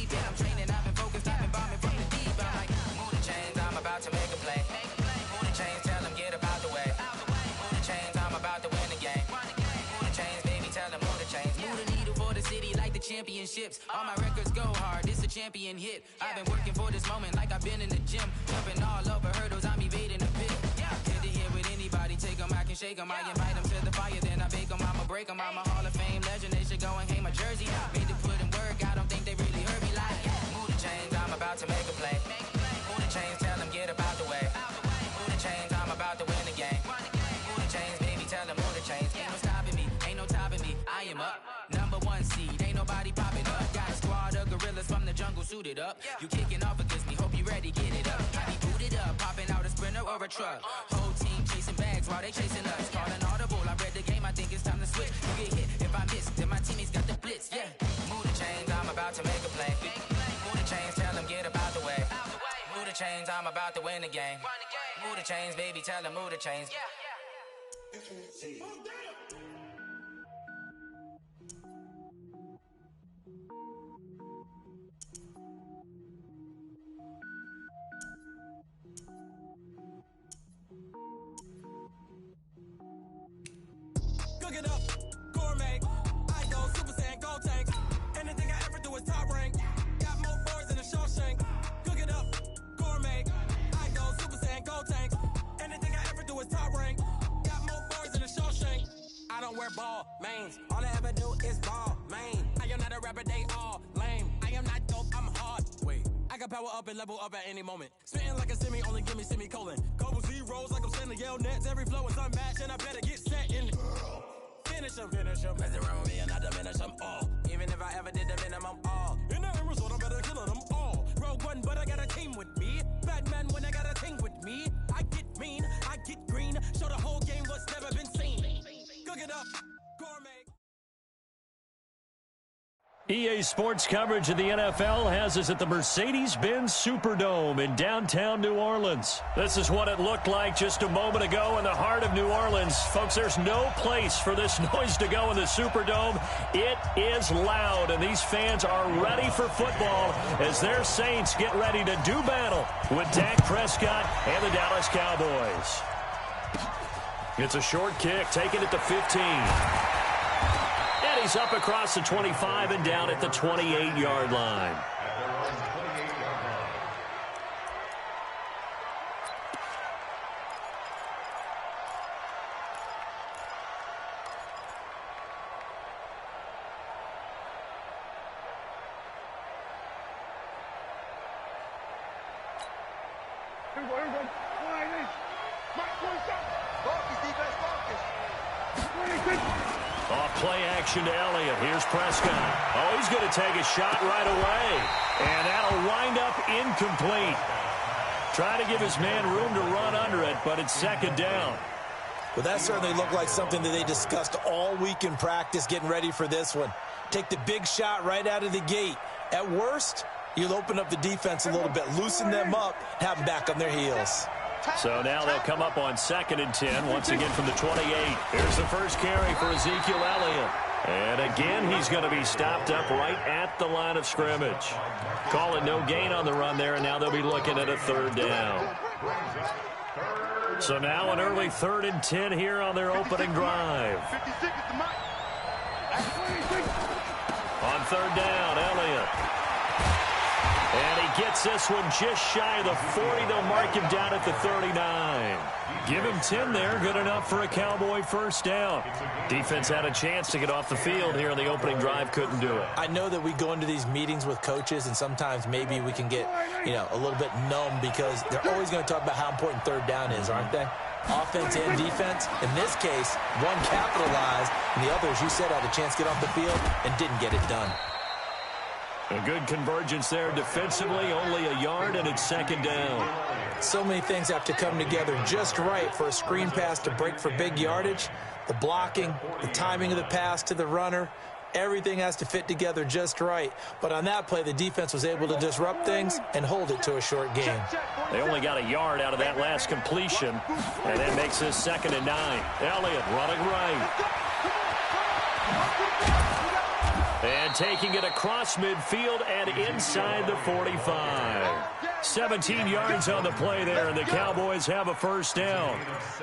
deep. And I'm training, I've been focused, I've been bombing from the deep. I'm like, move the chains, I'm about to make a play. Move the chains, tell them get about the way. Move the chains, I'm about to win the game. Move the chains, baby, tell them move the chains. Move the needle for the city like the championships. All my records go hard, it's a champion hit. I've been working for this moment like I've been in the gym. Jumping all over hurdles, I'm evading the pit. Head to head with anybody, take them, I can shake them. I invite them to the fire, then I bake them, I'ma break them. I'm a Hall of Fame legend, they should go and hang my jersey. Made to put in work, I don't think they really heard me like, move the chains, I'm about to make a play. Move the chains, tell them get about the way. Move the chains, I'm about to win the game. Move the chains, baby, tell them move the chains. Ain't no stopping me, ain't no topping me, I am up. Number one seed, ain't nobody popping up. Got a squad of gorillas from the jungle suited up. You kicking off against me, hope you ready, get it up. I be booted up, popping out a Sprinter or a truck. Whole team chasing bags while they chasing us. Calling audible, I read the game, I think it's time to switch. You get hit, if I miss, then my teammates got the blitz, yeah. Move the chains, I'm about to make a play. Move the chains, tell them get about the way. Move the chains, I'm about to win the game. Move the chains, baby, tell them move the chains. Cook it up, gourmet. I go Super Saiyan, gold tank. Anything I ever do is top rank. Got more boards than a Shawshank. Cook it up, gourmet. I go Super Saiyan, gold tank. Anything I ever do is top rank. Got more boards than a Shawshank. I don't wear ball mains. All I ever do is ball main. I am not a rapper, they all lame. I am not dope, I'm hard. Wait, I got power up and level up at any moment. Spitting like a semi, only give me semicolon. Couple zeros like I'm sending yell nets. Every flow is unmatched and I better get set in. Finish them. Mess around with me and I diminish them all. Even if I ever did the minimum all. In the end result, I'm better killing them all. Rogue One, but I got a team with me. Batman when I got a team with me. I get mean, I get green. Show the whole game what's never been seen. Cook it up, gourmet. EA Sports coverage of the NFL has us at the Mercedes-Benz Superdome in downtown New Orleans. This is what it looked like just a moment ago in the heart of New Orleans. Folks, there's no place for this noise to go in the Superdome. It is loud, and these fans are ready for football as their Saints get ready to do battle with Dak Prescott and the Dallas Cowboys. It's a short kick, taking it to 15. He's up across the 25 and down at the 28-yard line. Play action to Elliott. Here's Prescott. Oh, he's going to take a shot right away. And that'll wind up incomplete. Trying to give his man room to run under it, but it's second down. Well, that certainly looked like something that they discussed all week in practice, getting ready for this one. Take the big shot right out of the gate. At worst, you'll open up the defense a little bit, loosen them up, have them back on their heels. So now they'll come up on 2nd and 10, once again from the 28. Here's the first carry for Ezekiel Elliott. And again, he's going to be stopped up right at the line of scrimmage. Call it no gain on the run there, and now they'll be looking at a 3rd down. So now an early 3rd and 10 here on their opening drive. On 3rd down, Elliott. And he gets this one just shy of the 40. They'll mark him down at the 39. Give him 10 there. Good enough for a Cowboy first down. Defense had a chance to get off the field here in the opening drive. Couldn't do it. I know that we go into these meetings with coaches, and sometimes maybe we can get, a little bit numb because they're always going to talk about how important 3rd down is, aren't they? Offense and defense. In this case, one capitalized, and the other, as you said, had a chance to get off the field and didn't get it done. A good convergence there defensively, only a yard, and it's 2nd down. So many things have to come together just right for a screen pass to break for big yardage. The blocking, the timing of the pass to the runner, everything has to fit together just right. But on that play, the defense was able to disrupt things and hold it to a short game. They only got a yard out of that last completion, and that makes this 2nd and 9. Elliott running right. And And taking it across midfield and inside the 45. 17 yards on the play there, and the Cowboys have a first down.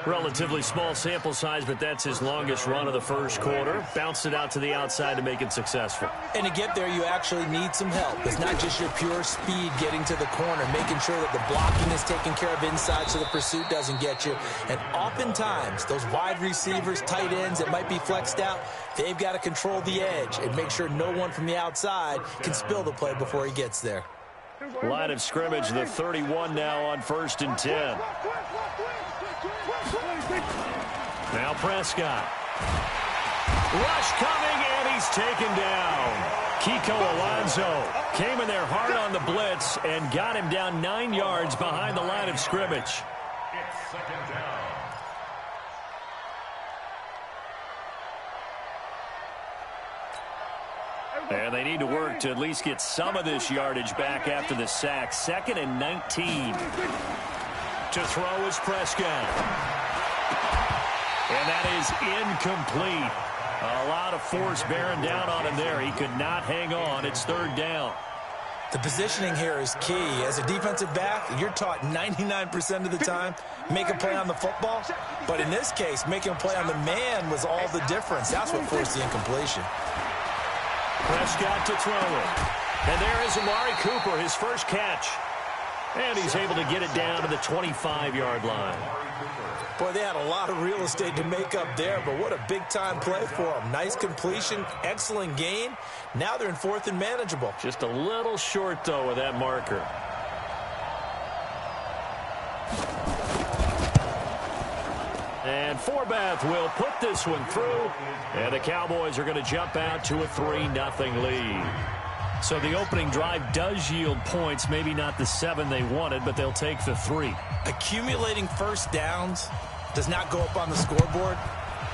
Relatively small sample size, but that's his longest run of the first quarter. Bounced it out to the outside to make it successful. And to get there, you actually need some help. It's not just your pure speed getting to the corner, making sure that the blocking is taken care of inside so the pursuit doesn't get you. And oftentimes, those wide receivers, tight ends that might be flexed out, they've got to control the edge and make sure no one from the outside can spill the play before he gets there. Line of scrimmage, the 31 now on 1st and 10. Now Prescott. Rush coming, and he's taken down. Kiko Alonso came in there hard on the blitz and got him down 9 yards behind the line of scrimmage. It's second down. And they need to work to at least get some of this yardage back after the sack. 2nd and 19. To throw is Prescott. And that is incomplete. A lot of force bearing down on him there. He could not hang on. It's 3rd down. The positioning here is key. As a defensive back, you're taught 99% of the time, make a play on the football. But in this case, making a play on the man was all the difference. That's what forced the incompletion. Prescott to throw it. And there is Amari Cooper, his first catch. And he's able to get it down to the 25-yard line. Boy, they had a lot of real estate to make up there, but what a big-time play for them. Nice completion, excellent gain. Now they're in 4th and manageable. Just a little short, though, with that marker. And Forbath will put this one through. And the Cowboys are going to jump out to a 3-0 lead. So the opening drive does yield points. Maybe not the 7 they wanted, but they'll take the 3. Accumulating first downs does not go up on the scoreboard,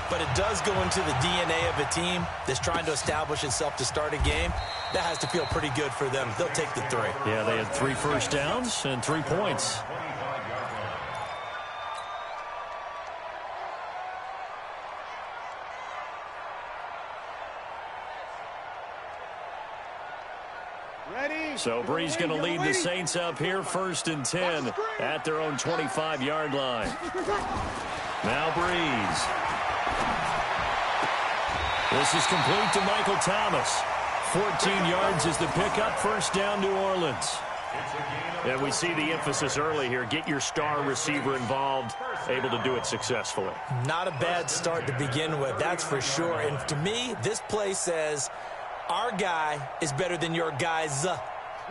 but it does go into the DNA of a team that's trying to establish itself to start a game. That has to feel pretty good for them. They'll take the 3. Yeah, they had 3 first downs and 3 points. So Brees going to lead the Saints up here, 1st and 10 at their own 25-yard line. Now Brees. This is complete to Michael Thomas. 14 yards is the pickup, 1st down, New Orleans. And we see the emphasis early here. Get your star receiver involved, able to do it successfully. Not a bad start to begin with, that's for sure. And to me, this play says our guy is better than your guy's.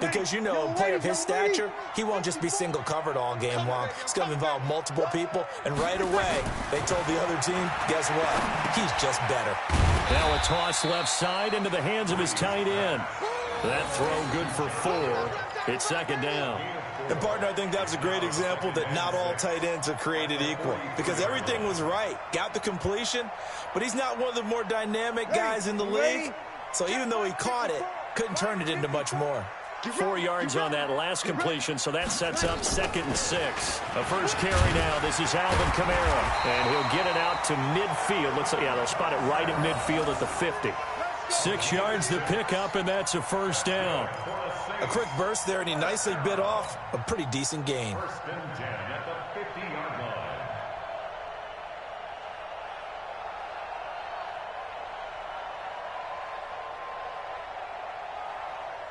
Because, you know, a player of his stature, he won't just be single covered all game long. It's going to involve multiple people. And right away, they told the other team, guess what? He's just better. Now a toss left side into the hands of his tight end. That throw good for 4. It's 2nd down. And, partner, I think that's a great example that not all tight ends are created equal. Because everything was right. Got the completion, but he's not one of the more dynamic guys in the league. So even though he caught it, couldn't turn it into much more. 4 yards on that last completion, so that sets up 2nd and 6. A first carry now. This is Alvin Kamara, and he'll get it out to midfield. They'll spot it right at midfield at the 50. 6 yards the pickup, and that's a 1st down. A quick burst there, and he nicely bit off a pretty decent gain. 1st and 10 at the 50-yard line.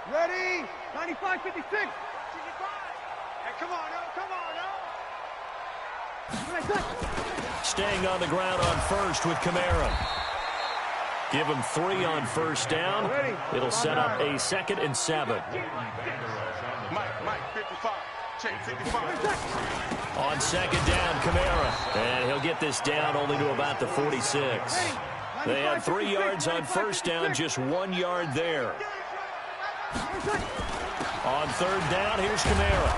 Ready? 95, 56. 65. Hey, come on, no. Staying on the ground on 1st with Kamara. Give him 3 on 1st down. It'll set up a 2nd and 7. Mike, 55. Check 55. On 2nd down, Kamara. And he'll get this down only to about the 46. They had 3 yards on 1st down, just 1 yard there. On 3rd down, here's Kamara.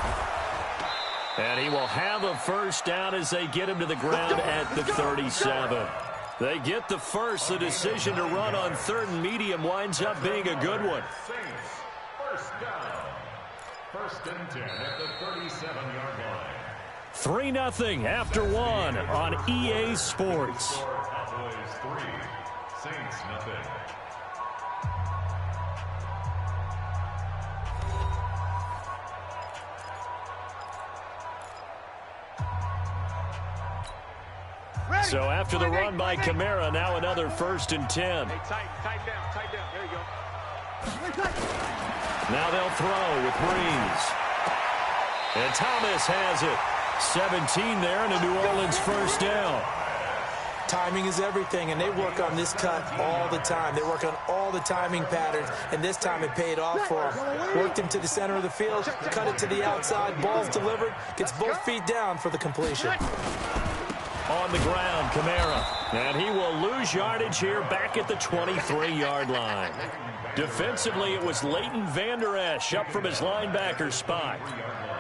And he will have a 1st down as they get him to the ground at the 37. They get the first. The decision to run on 3rd and medium winds up being a good one. Saints, 1st down. 1st and 10 at the 37-yard line. 3-0 after 1 on EA Sports. Cowboys 3, Saints 0. So after the run by Kamara, now another 1st and 10. Hey, tighten down. There you go. Now they'll throw with Breeze. And Thomas has it. 17 there and a New Orleans 1st down. Timing is everything, and they work on this cut all the time. They work on all the timing patterns, and this time it paid off for him. Worked him to the center of the field, cut it to the outside, ball's delivered, gets both feet down for the completion. On the ground, Kamara. And he will lose yardage here back at the 23-yard line. Defensively, it was Leighton Vander Esch up from his linebacker spot.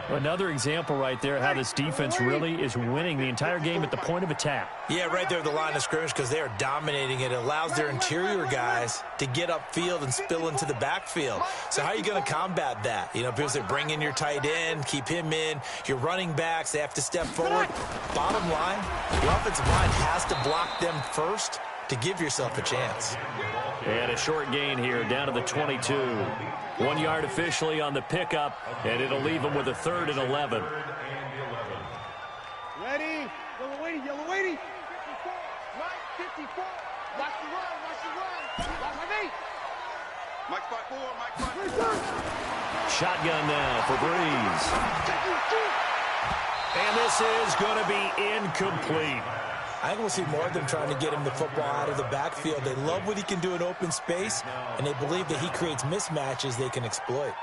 Another example right there how this defense really is winning the entire game at the point of attack. Yeah, right there at the line of scrimmage because they are dominating it. It allows their interior guys to get upfield and spill into the backfield. So how are you going to combat that? You know, people say bring in your tight end, keep him in. Your running backs, they have to step forward. Bottom line, the offensive line has to block them first to give yourself a chance. And a short gain here down to the 22. 1 yard officially on the pickup, and it'll leave them with a 3rd and 11. Ready? Yellow waiting. 54. Mike, 54. Watch the run. Watch my feet. Mike spot 4. Shotgun now for Breeze. And this is going to be incomplete. I think we'll see more of them trying to get him the football out of the backfield. They love what he can do in open space, and they believe that he creates mismatches they can exploit.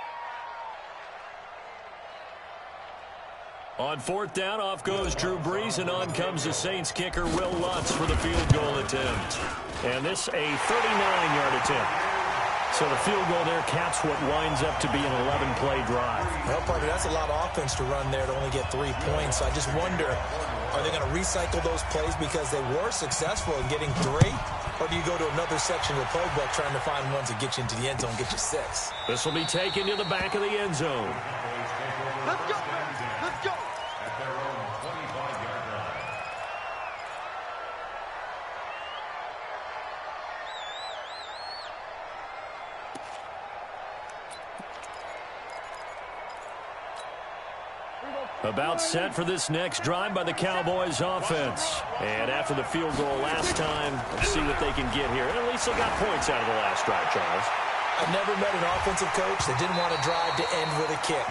On 4th down, off goes Drew Brees, and on comes the Saints kicker Will Lutz for the field goal attempt. And this a 39-yard attempt. So the field goal there caps what winds up to be an 11-play drive. Well, partner, that's a lot of offense to run there to only get 3 points. So I just wonder, are they going to recycle those plays because they were successful in getting 3? Or do you go to another section of the playbook trying to find ones that get you into the end zone, get you 6? This will be taken to the back of the end zone. Let's go. At their own 25-yard line. About set for this next drive by the Cowboys offense. And after the field goal last time, let's see what they can get here. And at least they got points out of the last drive, Charles. I've never met an offensive coach that didn't want to drive to end with a kick.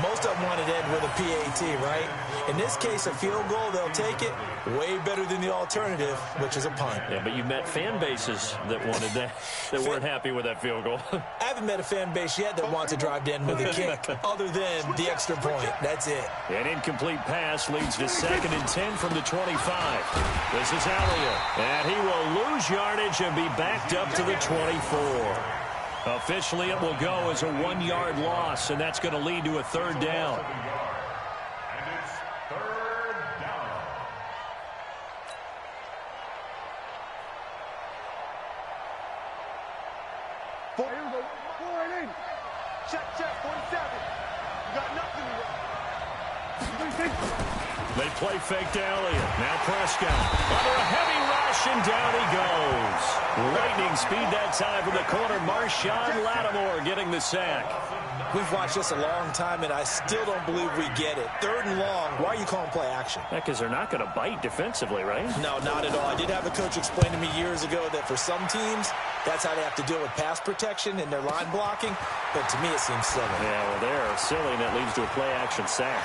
Most of them wanted to end with a PAT, right? In this case, a field goal, they'll take it. Way better than the alternative, which is a punt. Yeah, but you met fan bases that wanted that, that weren't happy with that field goal. I haven't met a fan base yet that wants to drive to end with a kick, other than the extra point. That's it. An incomplete pass leads to 2nd and 10 from the 25. This is Elliott, and he will lose yardage and be backed up to the 24. Officially, it will go as a 1-yard loss, and that's going to lead to a 3rd down. And it's 3rd down. Check, 47. You got nothing. They play fake to Elliott. Now Prescott. Under a heavy rush, and down he goes. Lightning speed that time from the corner. Marshawn Lattimore getting the sack. We've watched this a long time, and I still don't believe we get it. 3rd and long. Why are you calling play action? Because they're not going to bite defensively, right? No, not at all. I did have a coach explain to me years ago that for some teams, that's how they have to deal with pass protection and their line blocking. But to me, it seems silly. Yeah, well, they're silly, and that leads to a play-action sack.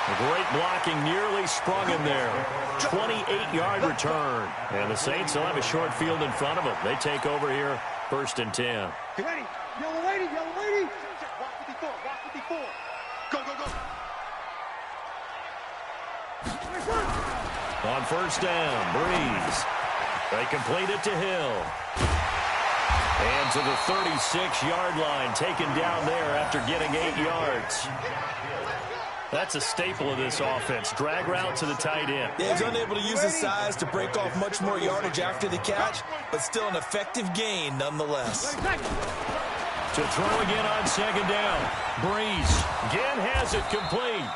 A great blocking nearly sprung him there. 28-yard return. And the Saints will have a short field in front of them. They take over here, 1st and 10. Ready? Yellow lady. Watch 54. Go. On 1st down, Breeze. They complete it to Hill. And to the 36-yard line, taken down there after getting 8 yards. That's a staple of this offense. Drag route to the tight end. Yeah, he's unable to use his size to break off much more yardage after the catch, but still an effective gain nonetheless. To throw again on 2nd down. Breeze again has it complete.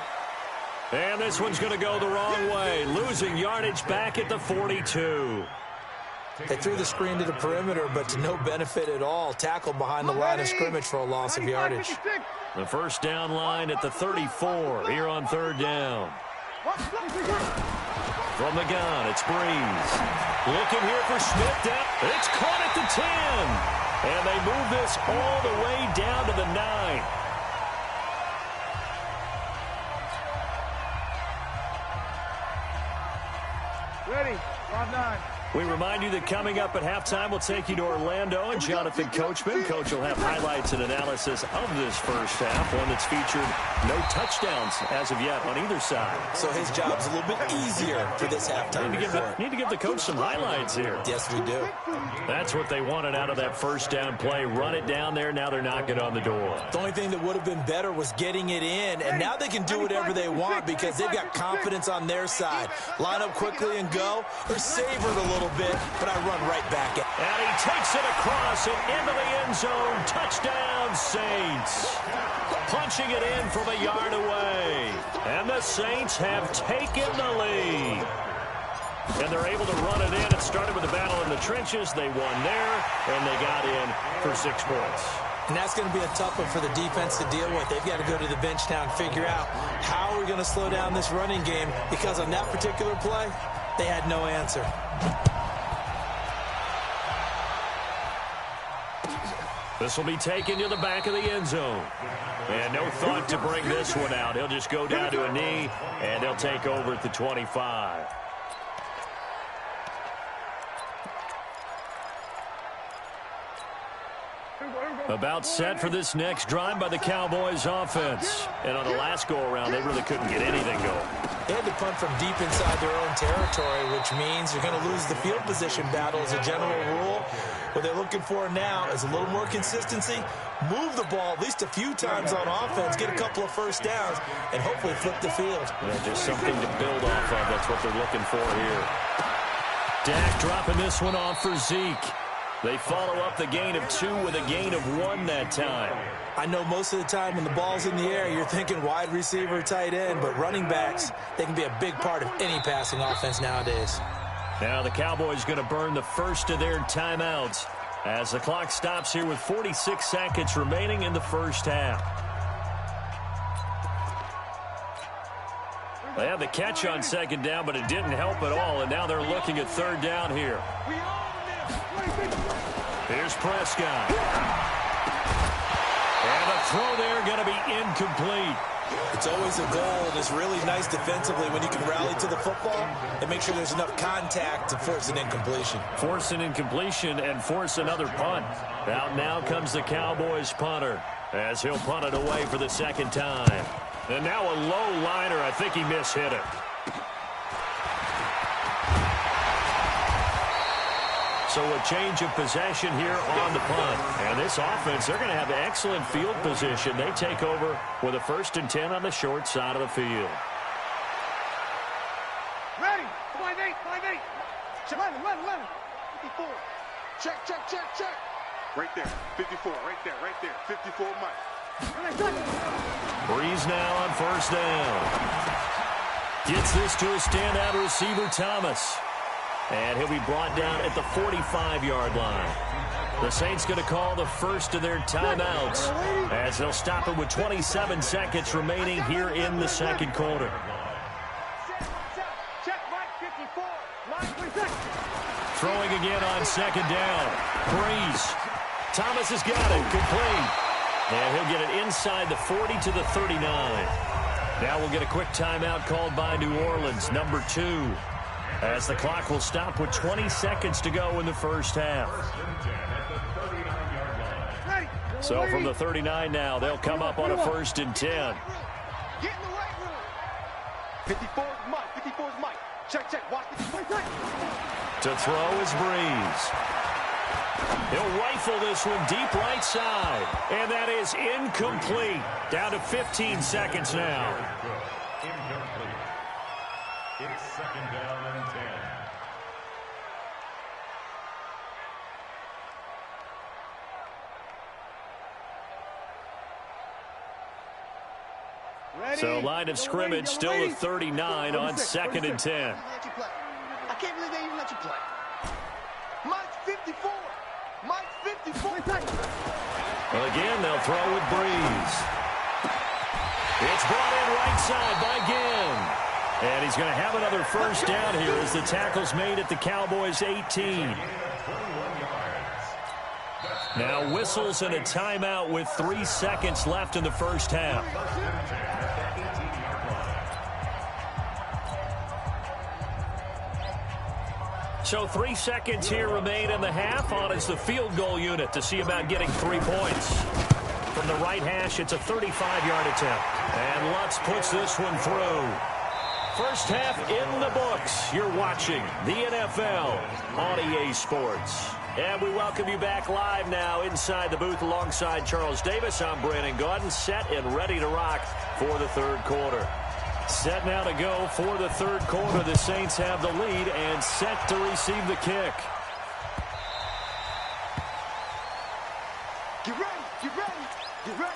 And this one's going to go the wrong way. Losing yardage back at the 42. They threw the screen to the perimeter, but to no benefit at all. Tackled behind the line of scrimmage for a loss of yardage. The 1st down line at the 34 here on 3rd down. From the gun, it's Breeze. Looking here for Smith down. It's caught at the 10. And they move this all the way down to the 9. Ready, 5-9. We remind you that coming up at halftime, we'll take you to Orlando and Jonathan Coachman. Coach will have highlights and analysis of this first half, one that's featured no touchdowns as of yet on either side. So his job's a little bit easier for this halftime report. Need to give the coach some highlights here. Yes, we do. That's what they wanted out of that first down play. Run it down there. Now they're knocking on the door. The only thing that would have been better was getting it in, and now they can do whatever they want because they've got confidence on their side. Line up quickly and go, or savor it a little bit, but I run right back at. And he takes it across and into the end zone. Touchdown, Saints. Punching it in from a yard away. And the Saints have taken the lead. And they're able to run it in. It started with a battle in the trenches. They won there, and they got in for 6 points. And that's going to be a tough one for the defense to deal with. They've got to go to the bench now and figure out how we're going to slow down this running game, because on that particular play, they had no answer. This will be taken to the back of the end zone. And no thought to bring this one out. He'll just go down to a knee, and they'll take over at the 25. About set for this next drive by the Cowboys offense. And on the last go-around, they really couldn't get anything going. They had to punt from deep inside their own territory, which means you're going to lose the field position battle as a general rule. What they're looking for now is a little more consistency, move the ball at least a few times on offense, get a couple of first downs, and hopefully flip the field. Yeah, just something to build off of. That's what they're looking for here. Dak dropping this one off for Zeke. They follow up the gain of 2 with a gain of 1 that time. I know most of the time when the ball's in the air, you're thinking wide receiver, tight end, but running backs, they can be a big part of any passing offense nowadays. Now the Cowboys going to burn the first of their timeouts as the clock stops here with 46 seconds remaining in the first half. They had the catch on second down, but it didn't help at all, and now they're looking at third down here. Here's Prescott. And the throw there going to be incomplete. It's always a goal, and it's really nice defensively when you can rally to the football and make sure there's enough contact to force an incompletion. Force an incompletion and force another punt. Out now comes the Cowboys punter as he'll punt it away for the second time. And now a low liner. I think he mishit it. So a change of possession here on the punt. And this offense, they're going to have excellent field position. They take over with a 1st and 10 on the short side of the field. Ready, 5-8, 5-8. 11, 54. Check. Right there, 54, right there, 54, Mike. Breeze now on 1st down. Gets this to a standout receiver, Thomas. And he'll be brought down at the 45-yard line. The Saints going to call the first of their timeouts as they'll stop it with 27 seconds remaining here in the second quarter. Check, Mike, 54. Line 3 seconds. Throwing again on second down. Breeze. Thomas has got it. Complete. And he'll get it inside the 40 to the 39. Now we'll get a quick timeout called by New Orleans, number 2. As the clock will stop with 20 seconds to go in the first half. So from the 39 now, they'll come up on a 1st and 10. Get in the right room. 54 is Mike. Check. Watch the play. To throw is Breeze. He'll rifle this one deep right side. And that is incomplete. Down to 15 seconds now. Incomplete. It's 2nd down and 10. Ready. So line of scrimmage still at 39 on 2nd and 10. I can't believe they even let you play. Mike's 54. Well, again, they'll throw with Breeze. It's brought in right side by Ginn. And he's going to have another first down here as the tackle's made at the Cowboys' 18. Now whistles and a timeout with 3 seconds left in the first half. So 3 seconds here remain in the half. On is the field goal unit to see about getting 3 points. From the right hash, it's a 35-yard attempt. And Lutz puts this one through. First half in the books. You're watching the NFL on EA Sports. And we welcome you back live now inside the booth alongside Charles Davis. I'm Brandon Gaudin, set and ready to rock for the third quarter. Set now to go for the third quarter. The Saints have the lead and set to receive the kick. Get ready, get ready, get ready.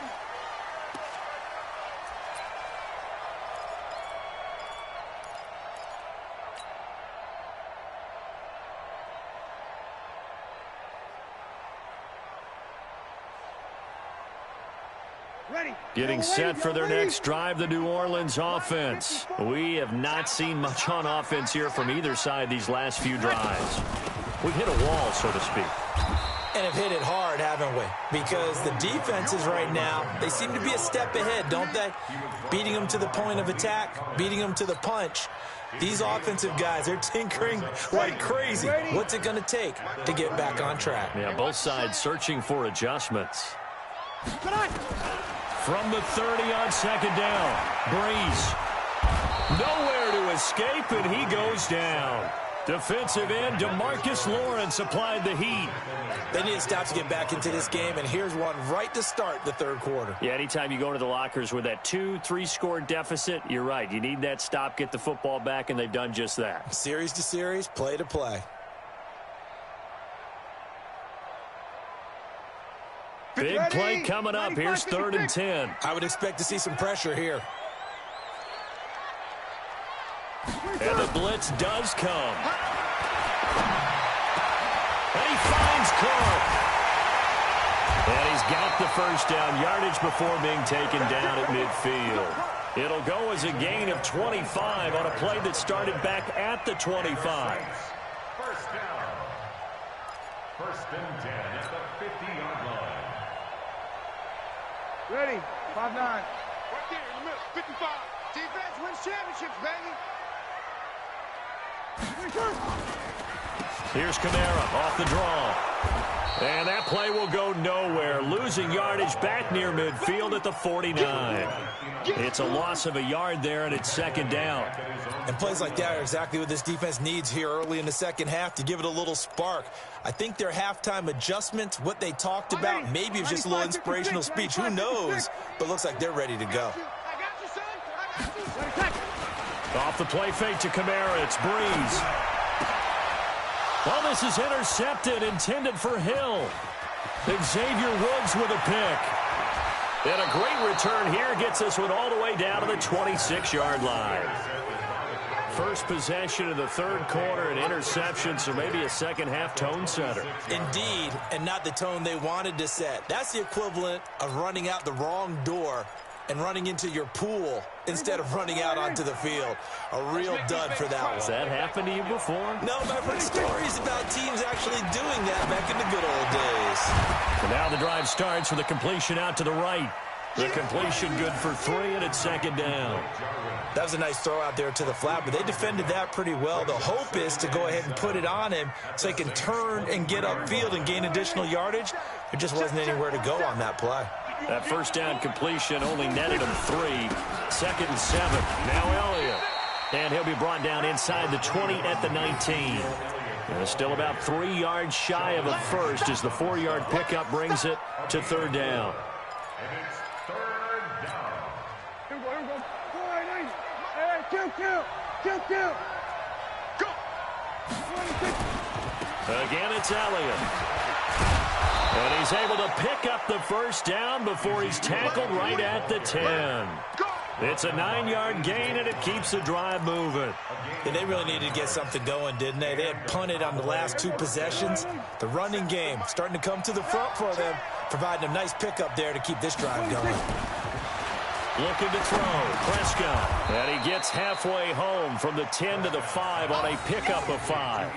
Getting set for their next drive, the New Orleans offense. We have not seen much on offense here from either side these last few drives. We've hit a wall, so to speak. And have hit it hard, haven't we? Because the defenses right now, they seem to be a step ahead, don't they? Beating them to the point of attack, beating them to the punch. These offensive guys, they're tinkering like crazy. What's it going to take to get back on track? Yeah, both sides searching for adjustments. From the 30 on second down, Breeze. Nowhere to escape, and he goes down. Defensive end DeMarcus Lawrence applied the heat. They need to stop to get back into this game, and here's one right to start the third quarter. Yeah, anytime you go into the lockers with that 2-3 score deficit, you're right. You need that stop, get the football back, and they've done just that. Series to series, play to play. Big play coming up. Here's 3rd and 10. I would expect to see some pressure here. And the blitz does come. And he finds Clark. And he's got the first down yardage before being taken down at midfield. It'll go as a gain of 25 on a play that started back at the 25. First down. 1st and 10 at the 50-yard line. Ready, 5-9. Right there in the middle, 55. Defense wins championships, baby. Here's Kamara off the draw. And that play will go nowhere. Losing yardage back near midfield at the 49. It's a loss of a yard there, and it's 2nd down. And plays like that are exactly what this defense needs here early in the second half to give it a little spark. I think their halftime adjustments, what they talked about, maybe it's just a little inspirational speech. Who knows? But looks like they're ready to go. Off the play fake to Kamara. It's Breeze. Well, this is intercepted, intended for Hill. Xavier Woods with a pick. And a great return here gets this one all the way down to the 26-yard line. First possession of the third quarter, an interception, so maybe a second-half tone setter. Indeed, and not the tone they wanted to set. That's the equivalent of running out the wrong door and running into your pool instead of running out onto the field. A real dud for that one. Has that happened to you before? No, but I've heard stories about teams actually doing that back in the good old days. So now the drive starts with a completion out to the right. The completion good for 3, and it's 2nd down. That was a nice throw out there to the flat, but they defended that pretty well. The hope is to go ahead and put it on him so he can turn and get upfield and gain additional yardage. There just wasn't anywhere to go on that play. That first down completion only netted him 3. 2nd and 7. Now Elliott. And he'll be brought down inside the 20 at the 19. And still about 3 yards shy of a first as the 4-yard pickup brings it to 3rd down. And it's 3rd down. Here we go. 4-9. Hey, kill. Go. Again, it's Elliott. And he's able to pick up the first down before he's tackled right at the 10. It's a 9-yard gain, and it keeps the drive moving. And they really needed to get something going, didn't they? They had punted on the last 2 possessions. The running game starting to come to the front for them, providing a nice pickup there to keep this drive going. Looking to throw. Prescott. And he gets halfway home from the 10 to the 5 on a pickup of 5.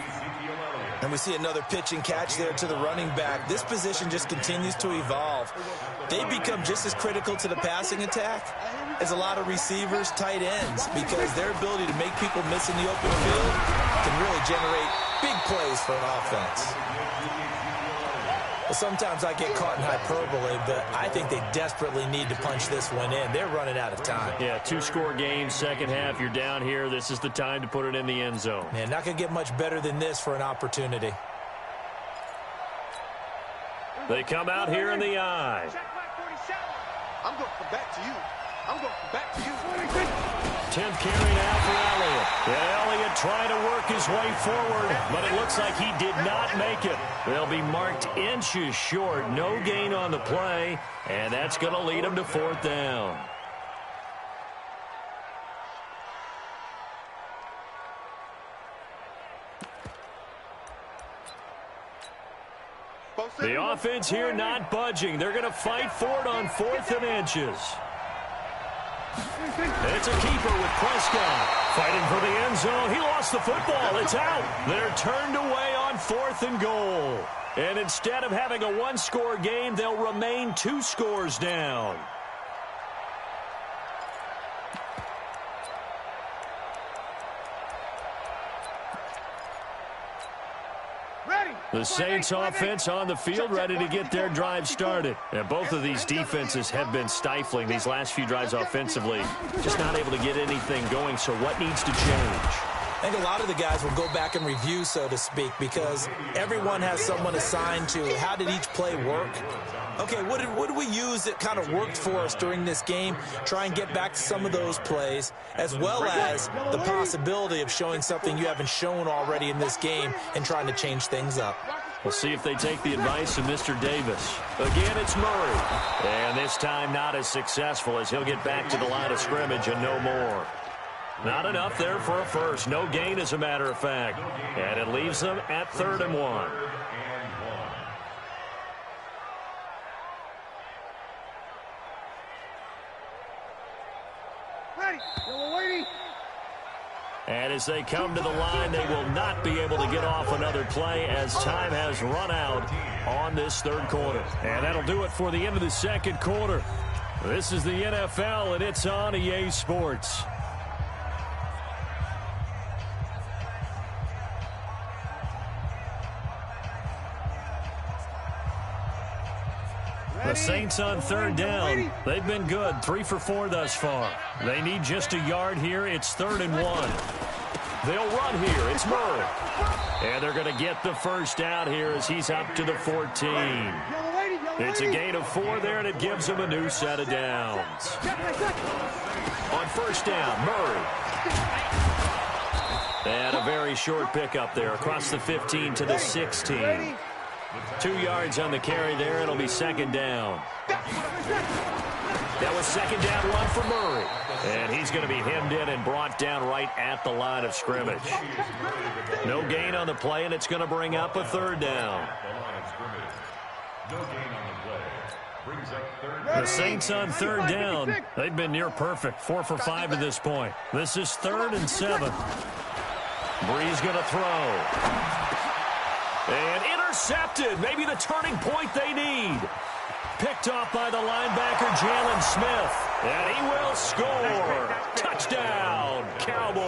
And we see another pitch and catch there to the running back. This position just continues to evolve. They become just as critical to the passing attack as a lot of receivers, tight ends, because their ability to make people miss in the open field can really generate big plays for an offense. Well, sometimes I get caught in hyperbole, but I think they desperately need to punch this one in. They're running out of time. Yeah, 2-score game, second half. You're down here. This is the time to put it in the end zone. Man, not going to get much better than this for an opportunity. They come out here in the I. I'm going to come back to you. I'm going to come back to you. 10th carry now for Elliott. Yeah, Elliott trying to work his way forward, but it looks like he did not make it. They'll be marked inches short. No gain on the play, and that's going to lead them to 4th down. The offense here not budging. They're going to fight for it on 4th and inches. It's a keeper with Prescott. Fighting for the end zone. He lost the football. It's out. They're turned away on 4th and goal. And instead of having a 1-score game, they'll remain 2 scores down. The Saints offense on the field, ready to get their drive started. And both of these defenses have been stifling these last few drives offensively. Just not able to get anything going, so what needs to change? I think a lot of the guys will go back and review, so to speak, because everyone has someone assigned to how did each play work. Okay, what did we use that kind of worked for us during this game? Try and get back to some of those plays, as well as the possibility of showing something you haven't shown already in this game and trying to change things up. We'll see if they take the advice of Mr. Davis. Again, it's Murray. And this time not as successful as he'll get back to the line of scrimmage and no more. Not enough there for a first. No gain, as a matter of fact. And it leaves them at 3rd and 1. And as they come to the line, they will not be able to get off another play as time has run out on this 3rd quarter. And that'll do it for the end of the 2nd quarter. This is the NFL, and it's on EA Sports. The Saints on 3rd down. They've been good, 3 for 4 thus far. They need just a yard here. It's 3rd and 1. They'll run here. It's Murray. And they're going to get the first down here as he's up to the 14. It's a gain of 4 there, and it gives them a new set of downs. On 1st down, Murray. And a very short pickup there across the 15 to the 16. 2 yards on the carry there. It'll be 2nd down. That was 2nd down 1 for Murray. And he's going to be hemmed in and brought down right at the line of scrimmage. No gain on the play, and it's going to bring up a 3rd down. The Saints on 3rd down. They've been near perfect. 4 for 5 at this point. This is 3rd and 7. Brees going to throw. And intercepted. Maybe the turning point they need. Picked off by the linebacker, Jalen Smith. And he will score. Touchdown, Cowboys.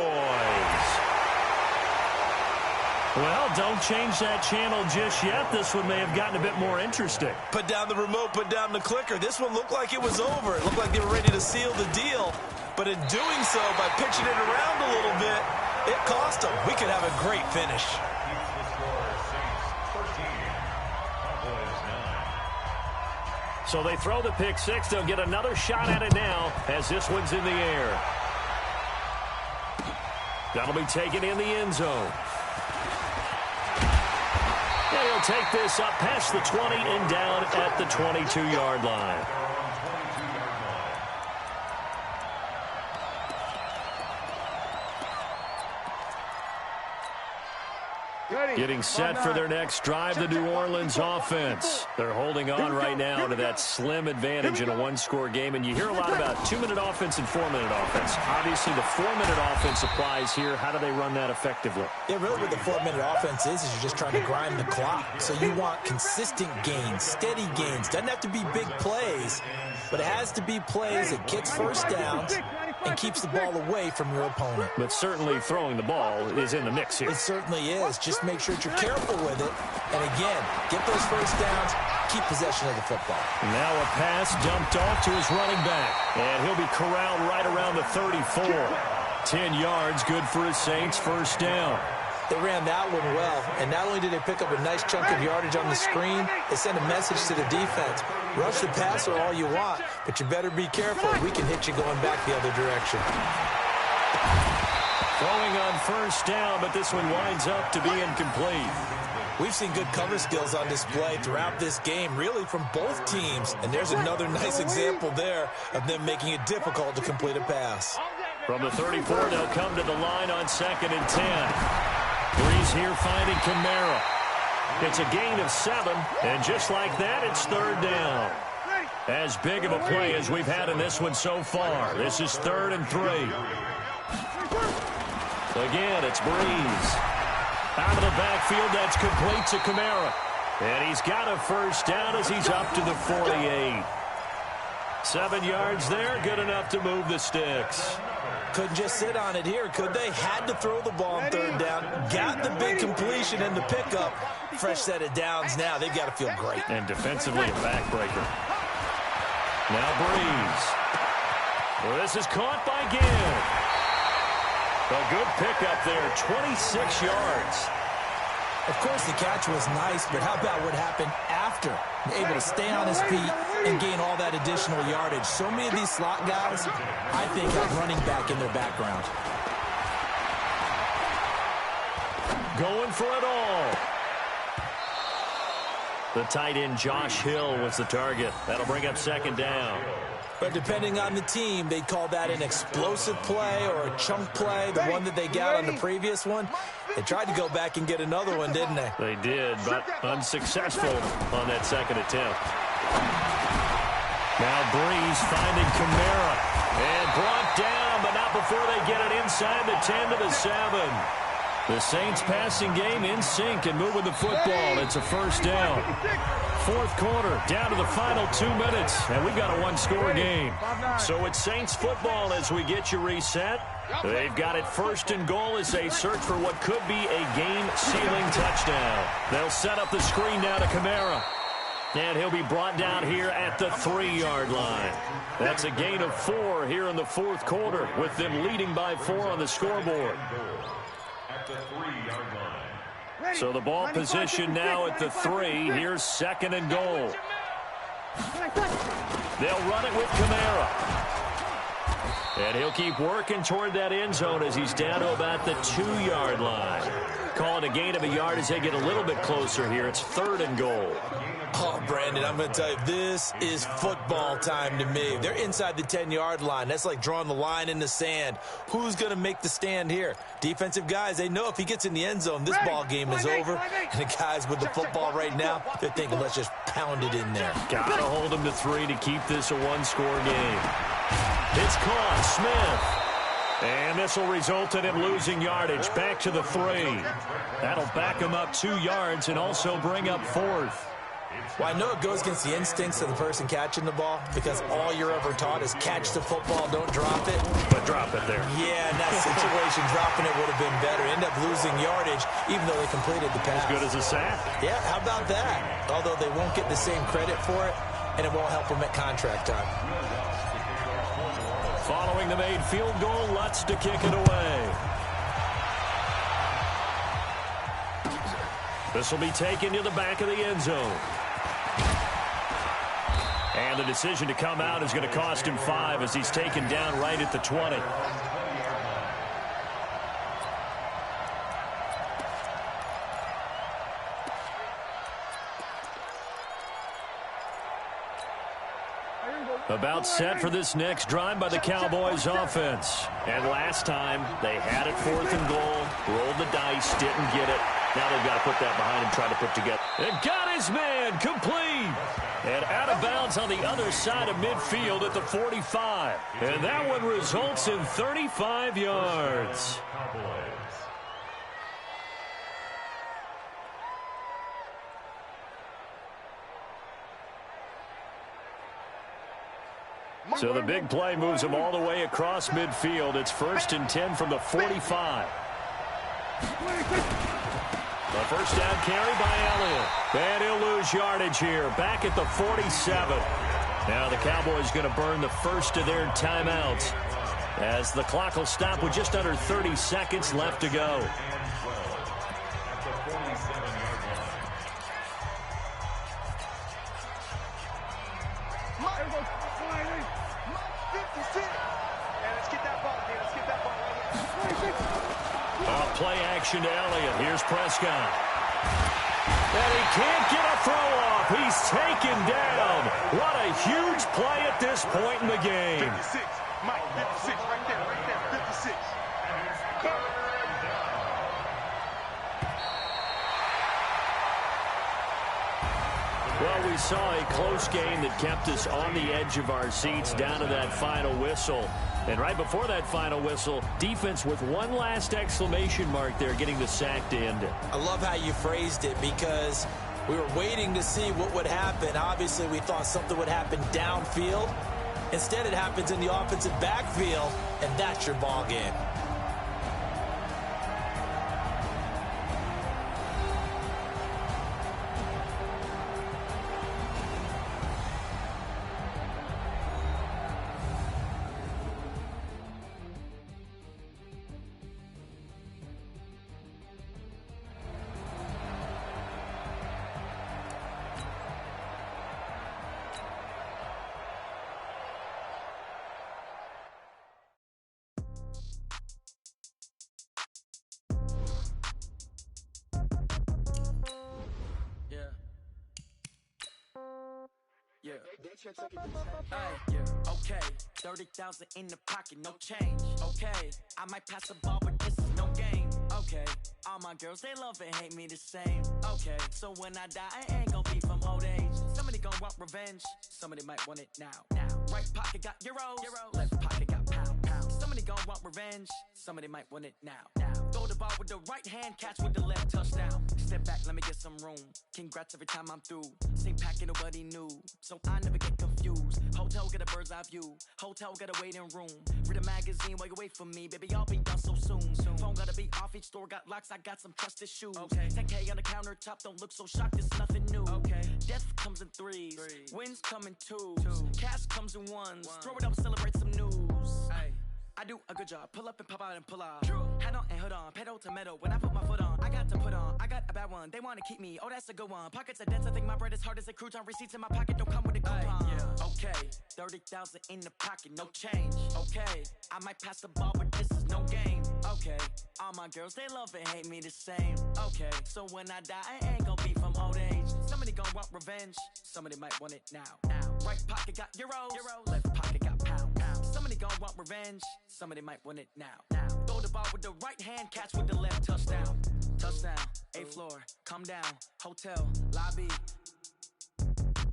Well, don't change that channel just yet. This one may have gotten a bit more interesting. Put down the remote, put down the clicker. This one looked like it was over. It looked like they were ready to seal the deal. But in doing so, by pitching it around a little bit, it cost them. We could have a great finish. So they throw the pick 6. They'll get another shot at it now as this one's in the air. That'll be taken in the end zone. And he'll take this up past the 20 and down at the 22-yard line. Getting set for their next drive, the New Orleans offense. They're holding on right now to that slim advantage in a one-score game. And you hear a lot about 2-minute offense and 4-minute offense. Obviously, the 4-minute offense applies here. How do they run that effectively? Yeah, really what the 4-minute offense is you're just trying to grind the clock. So you want consistent gains, steady gains. Doesn't have to be big plays, but it has to be plays that gets first downs and keeps the ball away from your opponent. But certainly throwing the ball is in the mix here. It certainly is. Just make sure that you're careful with it. And again, get those first downs, keep possession of the football. Now a pass dumped off to his running back. And he'll be corralled right around the 34. 10 yards, good for his Saints, first down. They ran that one well, and not only did they pick up a nice chunk of yardage on the screen, they sent a message to the defense. Rush the passer all you want, but you better be careful. We can hit you going back the other direction. Throwing on first down, but this one winds up to be incomplete. We've seen good cover skills on display throughout this game, really from both teams. And there's another nice example there of them making it difficult to complete a pass. From the 34, they'll come to the line on 2nd and 10. Breeze here finding Kamara. It's a gain of 7, and just like that, it's 3rd down. As big of a play as we've had in this one so far. This is 3rd and 3. Again, it's Breeze. Out of the backfield, that's complete to Kamara. And he's got a first down as he's up to the 48. 7 yards there, good enough to move the sticks. Couldn't just sit on it here, could they? Had to throw the ball on 3rd down. Got the big completion and the pickup. Fresh set of downs now. They've got to feel great. And defensively, a backbreaker. Now Breeze. Well, this is caught by Gibb. A good pickup there, 26 yards. Of course, the catch was nice, but how about what happened after? Able to stay on his feet and gain all that additional yardage. So many of these slot guys, I think, have running back in their background. Going for it all. The tight end, Josh Hill, was the target. That'll bring up 2nd down. But depending on the team, they'd call that an explosive play or a chunk play, the one that they got on the previous one. They tried to go back and get another one, didn't they? They did, but unsuccessful on that 2nd attempt. Now Breeze finding Kamara. And brought down, but not before they get it inside the 10 to the 7. The Saints passing game in sync and moving the football. It's a first down. 4th quarter, down to the final 2 minutes, and we've got a one-score game. So it's Saints football as we get you reset. They've got it 1st and goal as they search for what could be a game-sealing touchdown. They'll set up the screen now to Kamara. And he'll be brought down here at the 3-yard line. That's a gain of 4 here in the 4th quarter, with them leading by 4 on the scoreboard. At the 3-yard line. So the ball position now at the 3. Here's 2nd and goal. They'll run it with Kamara. And he'll keep working toward that end zone as he's down to about the 2-yard line. Calling a gain of a yard as they get a little bit closer here. It's 3rd and goal. Oh, Brandon, I'm going to tell you, this is football time to me. They're inside the 10-yard line. That's like drawing the line in the sand. Who's going to make the stand here? Defensive guys, they know if he gets in the end zone, this ball game is over. And the guys with the football right now, they're thinking, let's just pound it in there. Got to hold him to 3 to keep this a one-score game. It's caught. Smith. And this will result in him losing yardage. Back to the 3. That'll back him up 2 yards and also bring up 4th. Well, I know it goes against the instincts of the person catching the ball because all you're ever taught is catch the football, don't drop it. But drop it there. Yeah, in that situation, dropping it would have been better. End up losing yardage even though they completed the pass. As good as a sack. Yeah, how about that? Although they won't get the same credit for it, and it won't help them at contract time. Following the made field goal, Lutz to kick it away. This will be taken to the back of the end zone. And the decision to come out is going to cost him 5 as he's taken down right at the 20. About set for this next drive by the Cowboys offense. And last time, they had it 4th and goal, rolled the dice, didn't get it. Now they've got to put that behind him, try to put together. And got his man, complete. And out of bounds on the other side of midfield at the 45. And that one results in 35 yards. So the big play moves him all the way across midfield. It's 1st and 10 from the 45. The first down carry by Elliott. And he'll lose yardage here. Back at the 47. Now the Cowboys going to burn the first of their timeouts as the clock will stop with just under 30 seconds left to go. Play action to Elliott. Here's Prescott. And he can't get a throw off. He's taken down. What a huge play at this point in the game. 56. Mike, 56. Right there. 56. Well, we saw a close game that kept us on the edge of our seats down to that final whistle. And right before that final whistle, defense with one last exclamation mark there, getting the sack to end it. I love how you phrased it because we were waiting to see what would happen. Obviously, we thought something would happen downfield. Instead, it happens in the offensive backfield, and that's your ball game. Yeah, okay, 30,000 in the pocket, no change. Okay, I might pass the ball, but this is no game. Okay, all my girls, they love and hate me the same. Okay, so when I die, I ain't gon' be from old age. Somebody gon' want revenge, somebody might want it now. Right pocket got euros, left pocket got pound. Somebody gon' want revenge, somebody might want it now. Throw the ball with the right hand, catch with the left, touchdown. Step back, let me get some room. Congrats every time I'm through. Same packet, nobody knew, so I never get confused. Hotel get a bird's eye view. Hotel got a waiting room. Read a magazine while you wait for me, baby. I'll be done so soon. Phone gotta be off. Each store got locks. I got some trusted shoes. Okay. 10K on the countertop. Don't look so shocked. It's nothing new. Okay. Death comes in threes. Wins come in twos. Cash comes in ones. Throw it up, celebrate some news. Ay. I do a good job. Pull up and pop out and pull out. Head on and hood on. Pedal to metal. When I put my foot on, I got to put on. I got a bad one. They want to keep me. Oh, that's a good one. Pockets are dense. I think my bread is hard as a crouton. Receipts in my pocket don't come with a coupon. Yeah. Okay. 30,000 in the pocket. No change. Okay. I might pass the ball, but this is no game. Okay. All my girls, they love and hate me the same. Okay. So when I die, I ain't gonna be from old age. Somebody gonna want revenge. Somebody might want it now. Right pocket got euros. Left pocket got pound. Somebody gon' want revenge. Somebody might want it now. Throw the ball with the right hand, catch with the left, touchdown. Touchdown, 8th floor, come down, hotel, lobby.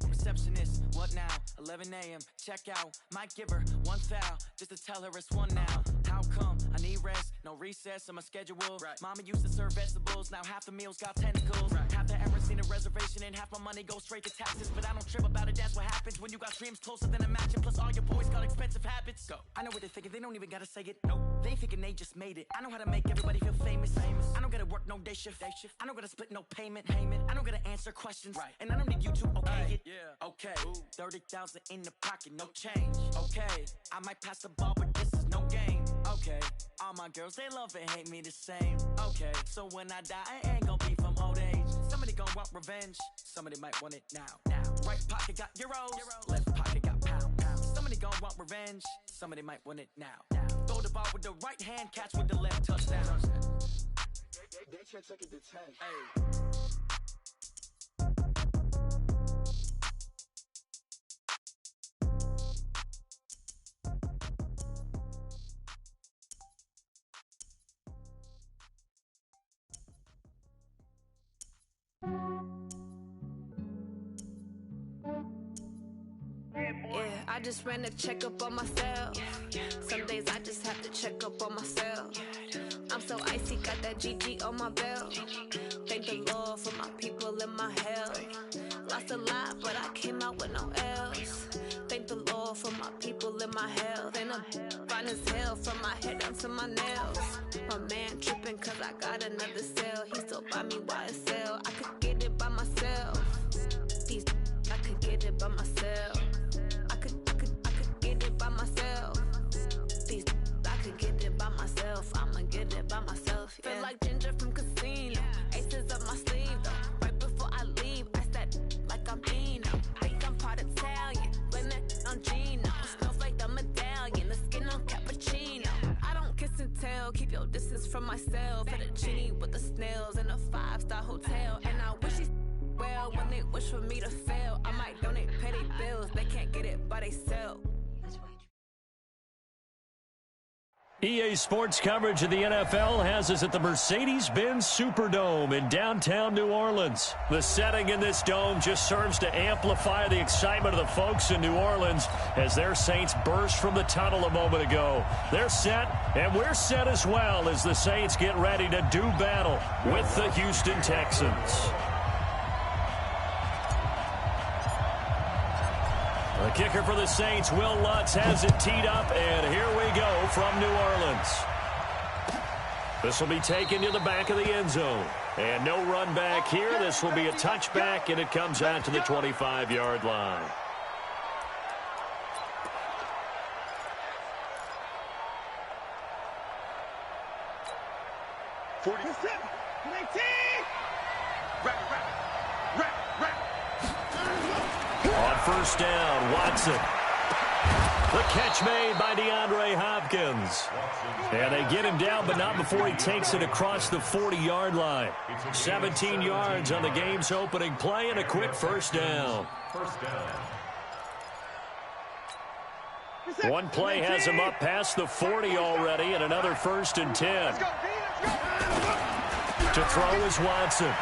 Receptionist, what now? 11 a.m., check out. Might give her one foul, just to tell her it's one now. How come? I need rest, no recess in my schedule. Right. Mama used to serve vegetables, now half the meals got tentacles. Right. Half the errands need a reservation and half my money goes straight to taxes. But I don't trip about it, that's what happens when you got dreams closer than a match. Plus all your boys got expensive habits. Go. I know what they're thinking, they don't even gotta say it. Nope. They thinking they just made it. I know how to make everybody feel famous. I don't gotta work no day shift. I don't gotta split no payment. I don't gotta answer questions. Right. And I don't need you to okay it. Yeah. Okay. 30,000 in the pocket, no change. Okay. I might pass the ball, but this is no game. Okay. All my girls, they love and hate me the same. Okay. So when I die, I ain't gonna be from old age. Somebody gon' want revenge. Somebody might want it now. Right pocket got euros. Left pocket got pound. Somebody gon' want revenge. Somebody might want it now. Throw the ball with the right hand, catch with the left, touchdown. They can't take it to 10. I just ran a checkup on myself. Some days I just have to check up on myself. I'm so icy, got that GG on my belt. Thank the Lord for my people and my health. Lost a lot, but I came out with no L's. Thank the Lord for my people and my health. And I'm fine as hell from my head down to my nails. My man tripping cause I got another cell. He still buy me YSL. I could get it by myself. I could get it by myself. I could get it by myself. I could get it by myself. I'ma get it by myself. Yeah. Feel like Ginger from Casino. Aces up my sleeve though. Right before I leave, I said like I'm Dino. Think I'm part Italian. Blame it on Gino. Snowflake the medallion. The skin on cappuccino. I don't kiss and tell. Keep your distance from myself. At a genie with the snails in a 5-star hotel. And I wish he's well when they wish for me to fail. I might donate, pay their bills. They can't get it by themselves. EA Sports coverage of the NFL has us at the Mercedes-Benz Superdome in downtown New Orleans. The setting in this dome just serves to amplify the excitement of the folks in New Orleans as their Saints burst from the tunnel a moment ago. They're set, and we're set as well as the Saints get ready to do battle with the Houston Texans. The kicker for the Saints, Will Lutz, has it teed up, and here we go from New Orleans. This will be taken to the back of the end zone. And no run back here. This will be a touchback, and it comes out to the 25-yard line. On first down, Watson. The catch made by DeAndre Hopkins. And they get him down, but not before he takes it across the 40-yard line. 17 yards on the game's opening play and a quick first down. One play has him up past the 40 already, and another 1st and 10. To throw is Watson.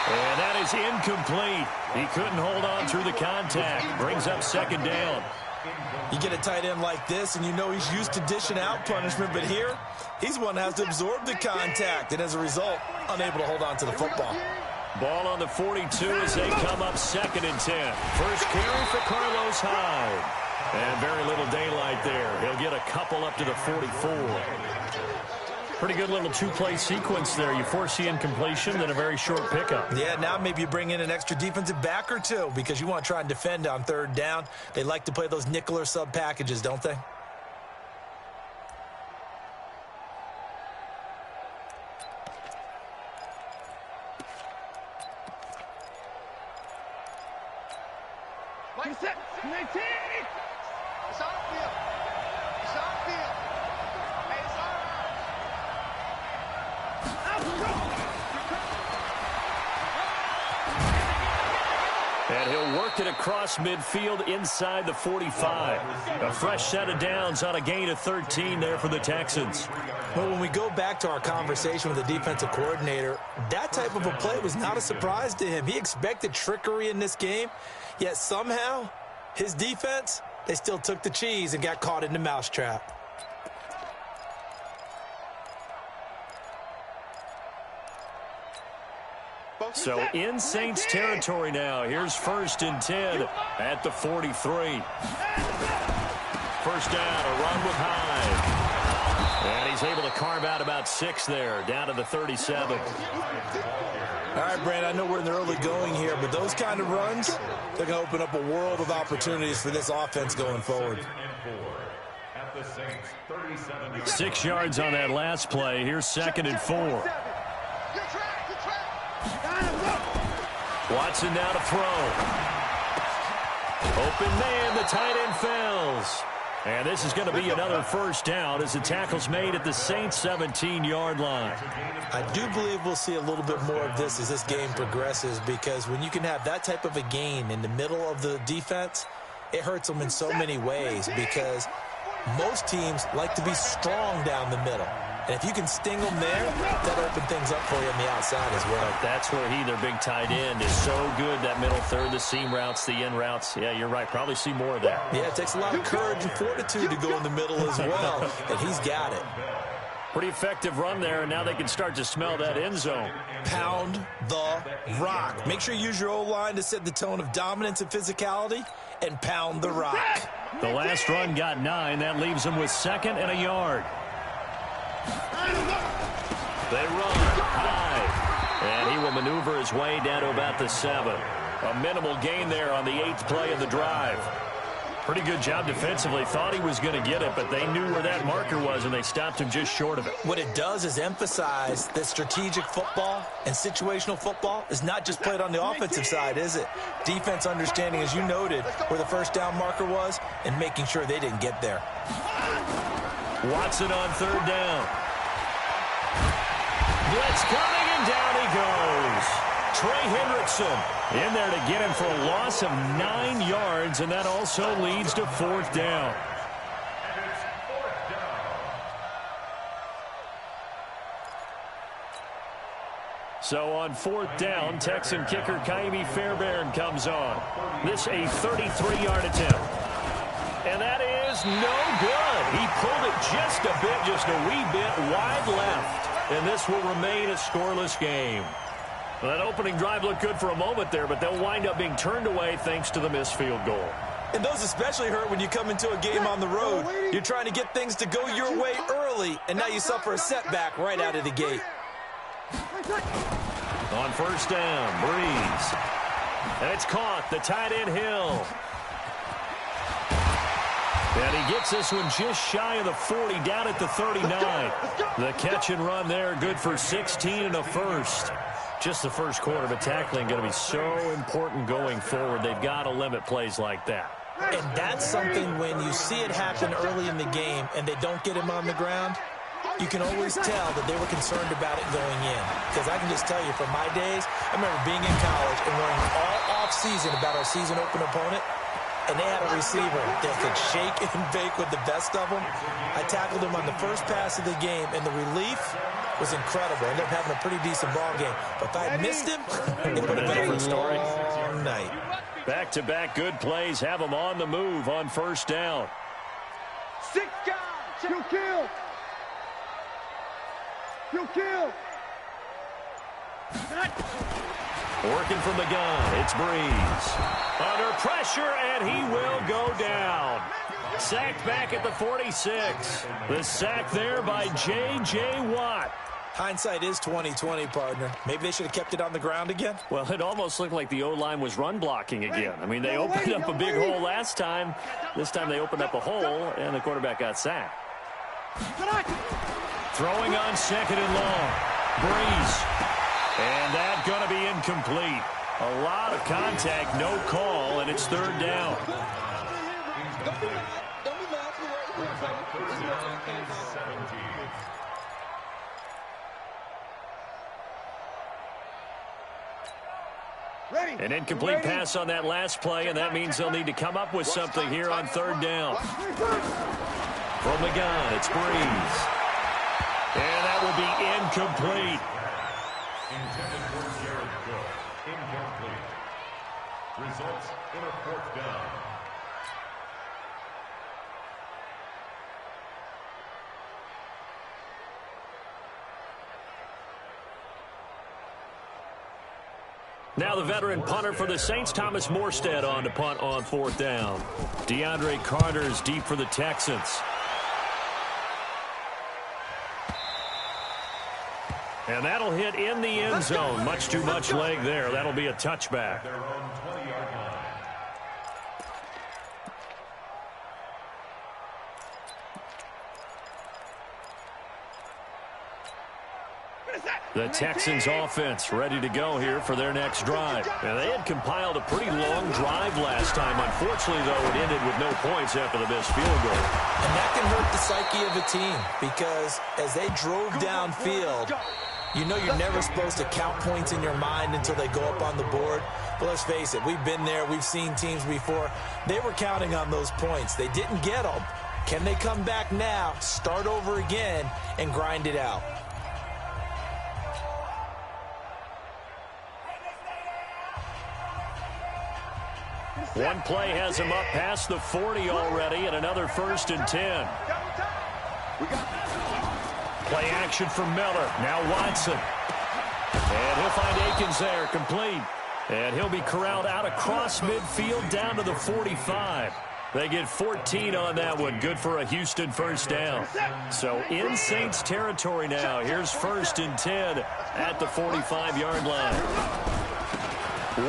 And that is incomplete. He couldn't hold on through the contact. Brings up 2nd down. You get a tight end like this, and you know he's used to dishing out punishment, but here, he's one that has to absorb the contact, and as a result, unable to hold on to the football. Ball on the 42 as they come up 2nd and 10. First carry for Carlos Hyde. And very little daylight there. He'll get a couple up to the 44. Pretty good little two-play sequence there. You force the incompletion, then a very short pickup. Yeah, now maybe you bring in an extra defensive back or two because you want to try and defend on 3rd down. They like to play those nickel or sub packages, don't they? It's on field. It's on field. Hey, it's all right. And he'll work it across midfield inside the 45. A fresh set of downs on a gain of 13 there for the Texans. Well, when we go back to our conversation with the defensive coordinator, that type of a play was not a surprise to him. He expected trickery in this game, yet somehow his defense, they still took the cheese and got caught in the mousetrap. So in Saints territory now. Here's 1st and 10 at the 43. First down, a run with Hyde. And he's able to carve out about 6 there, down to the 37. All right, Brand, I know we're in the early going here, but those kind of runs, they're going to open up a world of opportunities for this offense going forward. 6 yards on that last play. Here's 2nd and 4. Watson now to throw. Open man, the tight end fails. And this is going to be another first down as the tackle's made at the Saints' 17-yard line. I do believe we'll see a little bit more of this as this game progresses, because when you can have that type of a gain in the middle of the defense, it hurts them in so many ways, because most teams like to be strong down the middle. And if you can sting them there, that'll open things up for you on the outside as well. That's where their big tight end, is so good, that middle third, the seam routes, the in routes. Yeah, you're right. Probably see more of that. Yeah, it takes a lot of courage and fortitude to go in the middle as well, and he's got it. Pretty effective run there, and now they can start to smell that end zone. Pound the rock. Make sure you use your O-line to set the tone of dominance and physicality, and pound the rock. The last run got 9. That leaves them with 2nd and a yard. They run high, and he will maneuver his way down to about the 7. A minimal gain there on the 8th play of the drive. Pretty good job defensively. Thought he was going to get it, but they knew where that marker was, and they stopped him just short of it. What it does is emphasize that strategic football and situational football is not just played on the offensive side, is it? Defense understanding, as you noted, where the first down marker was and making sure they didn't get there. Watson on 3rd down. Blitz coming, and down he goes. Trey Hendrickson in there to get him for a loss of 9 yards, and that also leads to 4th down. So on 4th down, Texan kicker Ka'imi Fairbairn comes on. This a 33-yard attempt. And that is no good. He pulled it just a wee bit wide left. And this will remain a scoreless game. Well, that opening drive looked good for a moment there, but they'll wind up being turned away thanks to the missed field goal. And those especially hurt when you come into a game on the road. You're trying to get things to go your way early, and now you suffer a setback right out of the gate. On 1st down, Breeze. And it's caught. The tight end Hill. And he gets this one just shy of the 40, down at the 39. The catch and run there, good for 16 and a first. Just the first quarter, but tackling going to be so important going forward. They've got to limit plays like that. And that's something when you see it happen early in the game and they don't get him on the ground, you can always tell that they were concerned about it going in. Because I can just tell you from my days, I remember being in college and learning all off-season about our season open opponent. And they had a receiver that could shake and bake with the best of them. I tackled him on the first pass of the game, and the relief was incredible. I ended up having a pretty decent ball game. But if I had missed him, it would have been a story all night. Back-to-back good plays have them on the move on 1st down. 6 guys. You kill. You kill. Working from the gun, it's Breeze. Under pressure, and he will go down. Sacked back at the 46. The sack there by J.J. Watt. Hindsight is 20/20, partner. Maybe they should have kept it on the ground again. Well, it almost looked like the O-line was run blocking again. I mean, they opened up a big hole last time. This time they opened up a hole, and the quarterback got sacked. Throwing on 2nd and long. Breeze. And that's going to be incomplete. A lot of contact, no call, and it's 3rd down. An incomplete pass on that last play, and that means they'll need to come up with something here on 3rd down. From the gun, it's Breeze. And that will be incomplete. Intended for Jared Cook. Incomplete. Results in a 4th down. Now the veteran punter for the Saints, Thomas Morstead, on to punt on 4th down. DeAndre Carter's deep for the Texans. And that'll hit in the end zone. Much too much leg there. That'll be a touchback. Their own 20-yard line. The Texans offense ready to go here for their next drive. And they had compiled a pretty long drive last time. Unfortunately, though, it ended with no points after the missed field goal. And that can hurt the psyche of a team because as they drove downfield, you know you're never supposed to count points in your mind until they go up on the board. But let's face it, we've been there. We've seen teams before. They were counting on those points. They didn't get them. Can they come back now, start over again, and grind it out? One play has him up past the 40 already, and another 1st and 10. Play action for Miller. Now Watson. And he'll find Akins there, complete. And he'll be corralled out across midfield down to the 45. They get 14 on that one. Good for a Houston 1st down. So in Saints territory now. Here's 1st and 10 at the 45-yard line.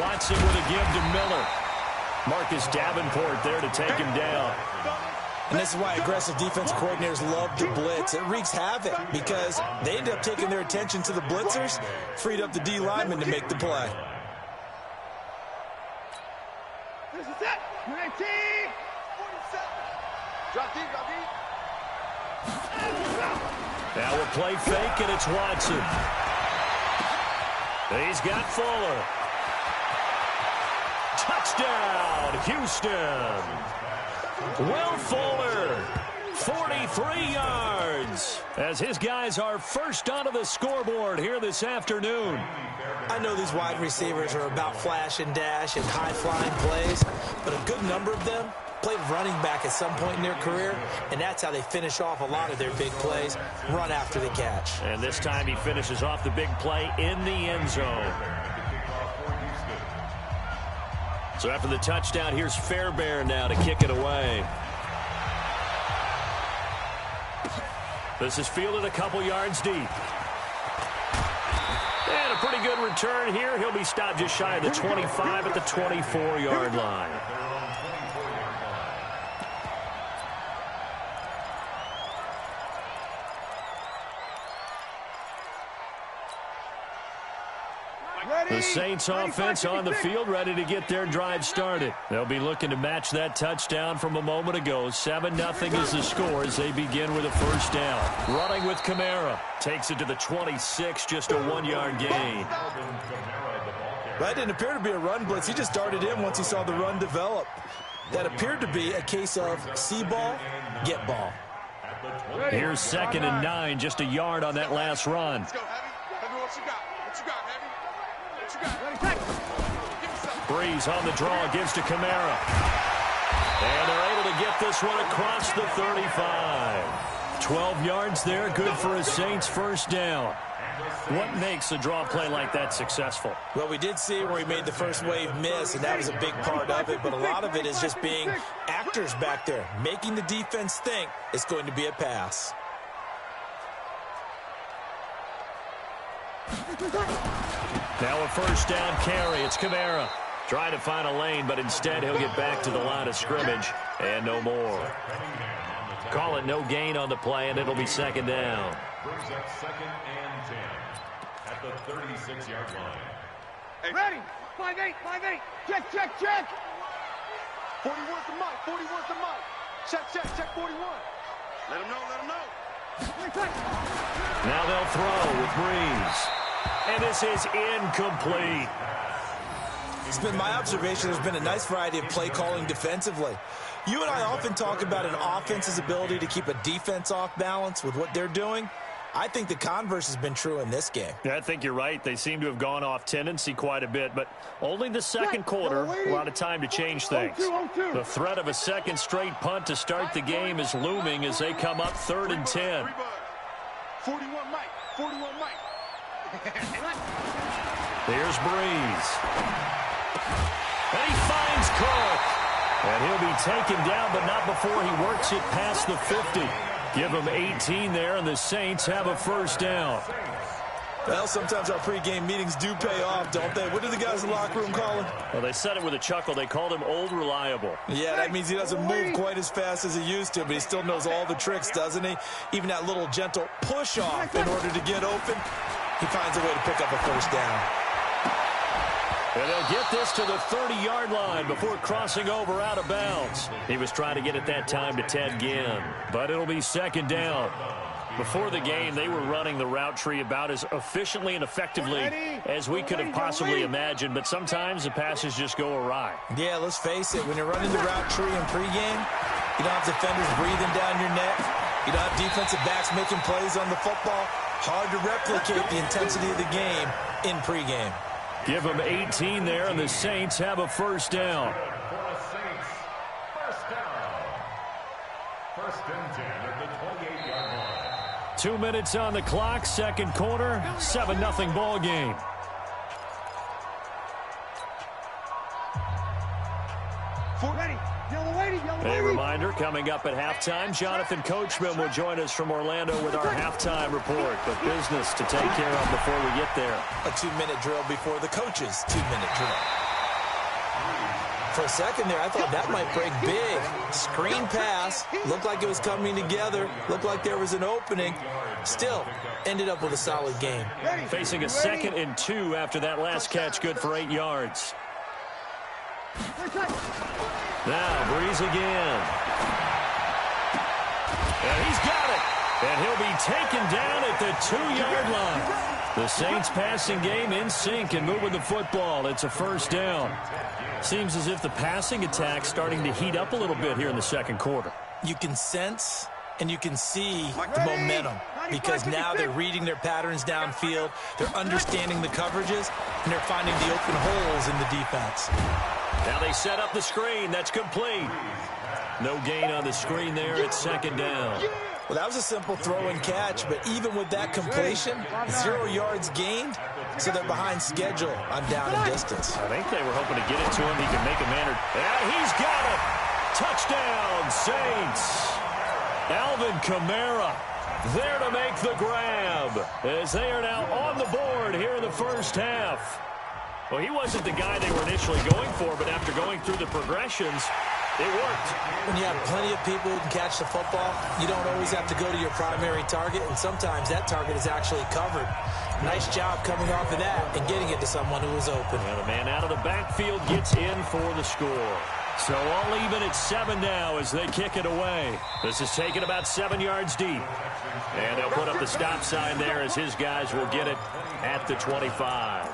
Watson with a give to Miller. Marcus Davenport there to take him down. And this is why aggressive defense coordinators love to blitz. It wreaks havoc because they end up taking their attention to the blitzers, freed up the D lineman to make the play. This is it. 19. 47. Drop deep, drop deep. Now a play fake, and it's Watson. He's got Fuller. Touchdown, Houston. Will Fuller, 43 yards, as his guys are first onto the scoreboard here this afternoon. I know these wide receivers are about flash and dash and high-flying plays, but a good number of them played running back at some point in their career, and that's how they finish off a lot of their big plays, run after the catch. And this time he finishes off the big play in the end zone. So after the touchdown, here's Fairbairn now to kick it away. This is fielded a couple yards deep. And a pretty good return here. He'll be stopped just shy of the 25 at the 24-yard line. The Saints offense on the field, ready to get their drive started. They'll be looking to match that touchdown from a moment ago. 7-0 is the score as they begin with a 1st down. Running with Kamara. Takes it to the 26, just a 1-yard gain. That didn't appear to be a run blitz. He just darted in once he saw the run develop. That appeared to be a case of see ball, get ball. Here's 2nd and 9, just a yard on that last run. Let's go, Heavy. Heavy, what you got? What you got, Heavy? Breeze on the draw, gives to Kamara. And they're able to get this one across the 35. 12 yards there, good for a Saints 1st down. What makes a draw play like that successful? Well, we did see where he made the first wave miss, and that was a big part of it, but a lot of it is just being actors back there, making the defense think it's going to be a pass. Now a 1st down carry. It's Kamara. Trying to find a lane, but instead he'll get back to the line of scrimmage and no more. Call it no gain on the play, and it'll be 2nd down. Brings up 2nd and 10 at the 36-yard line. Hey. Ready. 5-8, 5-8. Check, check, check. 41's the mic. 41's the mic. Check, check, check 41. Let him know, let him know. Now they'll throw with Breeze. And this is incomplete. It's been my observation there's been a nice variety of play calling defensively. You and I often talk about an offense's ability to keep a defense off balance with what they're doing. I think the converse has been true in this game. Yeah, I think you're right. They seem to have gone off tendency quite a bit, but only the 2nd quarter, a lot of time to change things. The threat of a 2nd straight punt to start the game is looming as they come up 3rd and 10. 41 Mike, 41 Mike. There's Breeze. And he finds Cook. And he'll be taken down, but not before he works it past the 50. Give him 18 there, and the Saints have a 1st down. Well, sometimes our pregame meetings do pay off, don't they? What do the guys in the locker room call him? Well, they said it with a chuckle. They called him Old Reliable. Yeah, that means he doesn't move quite as fast as he used to, but he still knows all the tricks, doesn't he? Even that little gentle push-off in order to get open, he finds a way to pick up a 1st down. And they'll get this to the 30-yard line before crossing over out of bounds. He was trying to get it that time to Ted Ginn, but it'll be 2nd down. Before the game, they were running the route tree about as efficiently and effectively as we could have possibly imagined, but sometimes the passes just go awry. Yeah, let's face it, when you're running the route tree in pregame, You don't have defenders breathing down your neck. You don't have defensive backs making plays on the football. Hard to replicate the intensity of the game in pregame. Give them 18 there, and the Saints have a first down. For the Saints, first down. First and 10 at the 28-yard line. 2 minutes on the clock, second quarter, 7-0 ball game. A reminder, coming up at halftime, Jonathan Coachman will join us from Orlando with our halftime report. But business to take care of before we get there. A 2-minute drill before the coach's 2-minute drill. For a second there, I thought that might break big. Screen pass, looked like it was coming together, looked like there was an opening. Still, ended up with a solid game. Facing a 2nd and 2 after that last catch, good for 8 yards. Now, Breeze again. And he's got it. And he'll be taken down at the 2-yard line. The Saints passing game in sync and moving the football. It's a first down. Seems as if the passing attack's starting to heat up a little bit here in the second quarter. You can sense and you can see the momentum because now they're reading their patterns downfield. They're understanding the coverages, and they're finding the open holes in the defense. Now they set up the screen. That's complete. No gain on the screen there. It's second down. Well, that was a simple throw and catch, but even with that completion, 0 yards gained, so they're behind schedule on down and distance. I think they were hoping to get it to him. He can make a man. And he's got it. Touchdown, Saints. Alvin Kamara there to make the grab as they are now on the board here in the first half. Well, he wasn't the guy they were initially going for, but after going through the progressions, it worked. When you have plenty of people who can catch the football, you don't always have to go to your primary target, and sometimes that target is actually covered. Nice job coming off of that and getting it to someone who was open. And the man out of the backfield gets in for the score. So all even at 7 now as they kick it away. This is taken about 7 yards deep. And they'll put up the stop sign there as his guys will get it at the 25.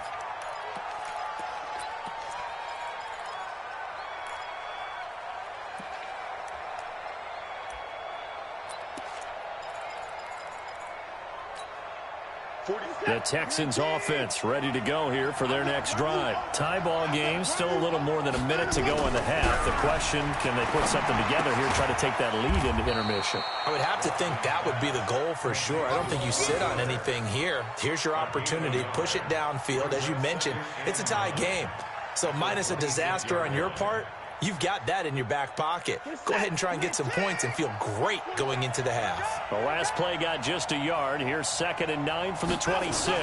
The Texans offense ready to go here for their next drive. Tie ball game, still a little more than a minute to go in the half. The question, can they put something together here and try to take that lead into intermission? I would have to think that would be the goal for sure. I don't think you sit on anything here. Here's your opportunity. Push it downfield. As you mentioned, it's a tie game. So minus a disaster on your part, you've got that in your back pocket. Go ahead and try and get some points and feel great going into the half. The last play got just a yard. Here's 2nd and 9 from the 26.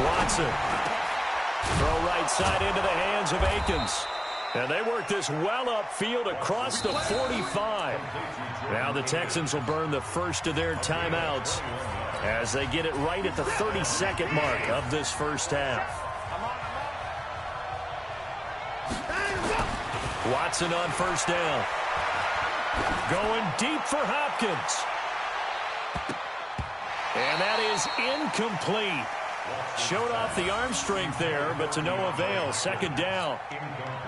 Watson. Throw right side into the hands of Akins. And they work this well upfield across the 45. Now the Texans will burn the first of their timeouts as they get it right at the 32nd mark of this first half. Watson on first down. Going deep for Hopkins. And that is incomplete. Showed off the arm strength there, but to no avail. Second down.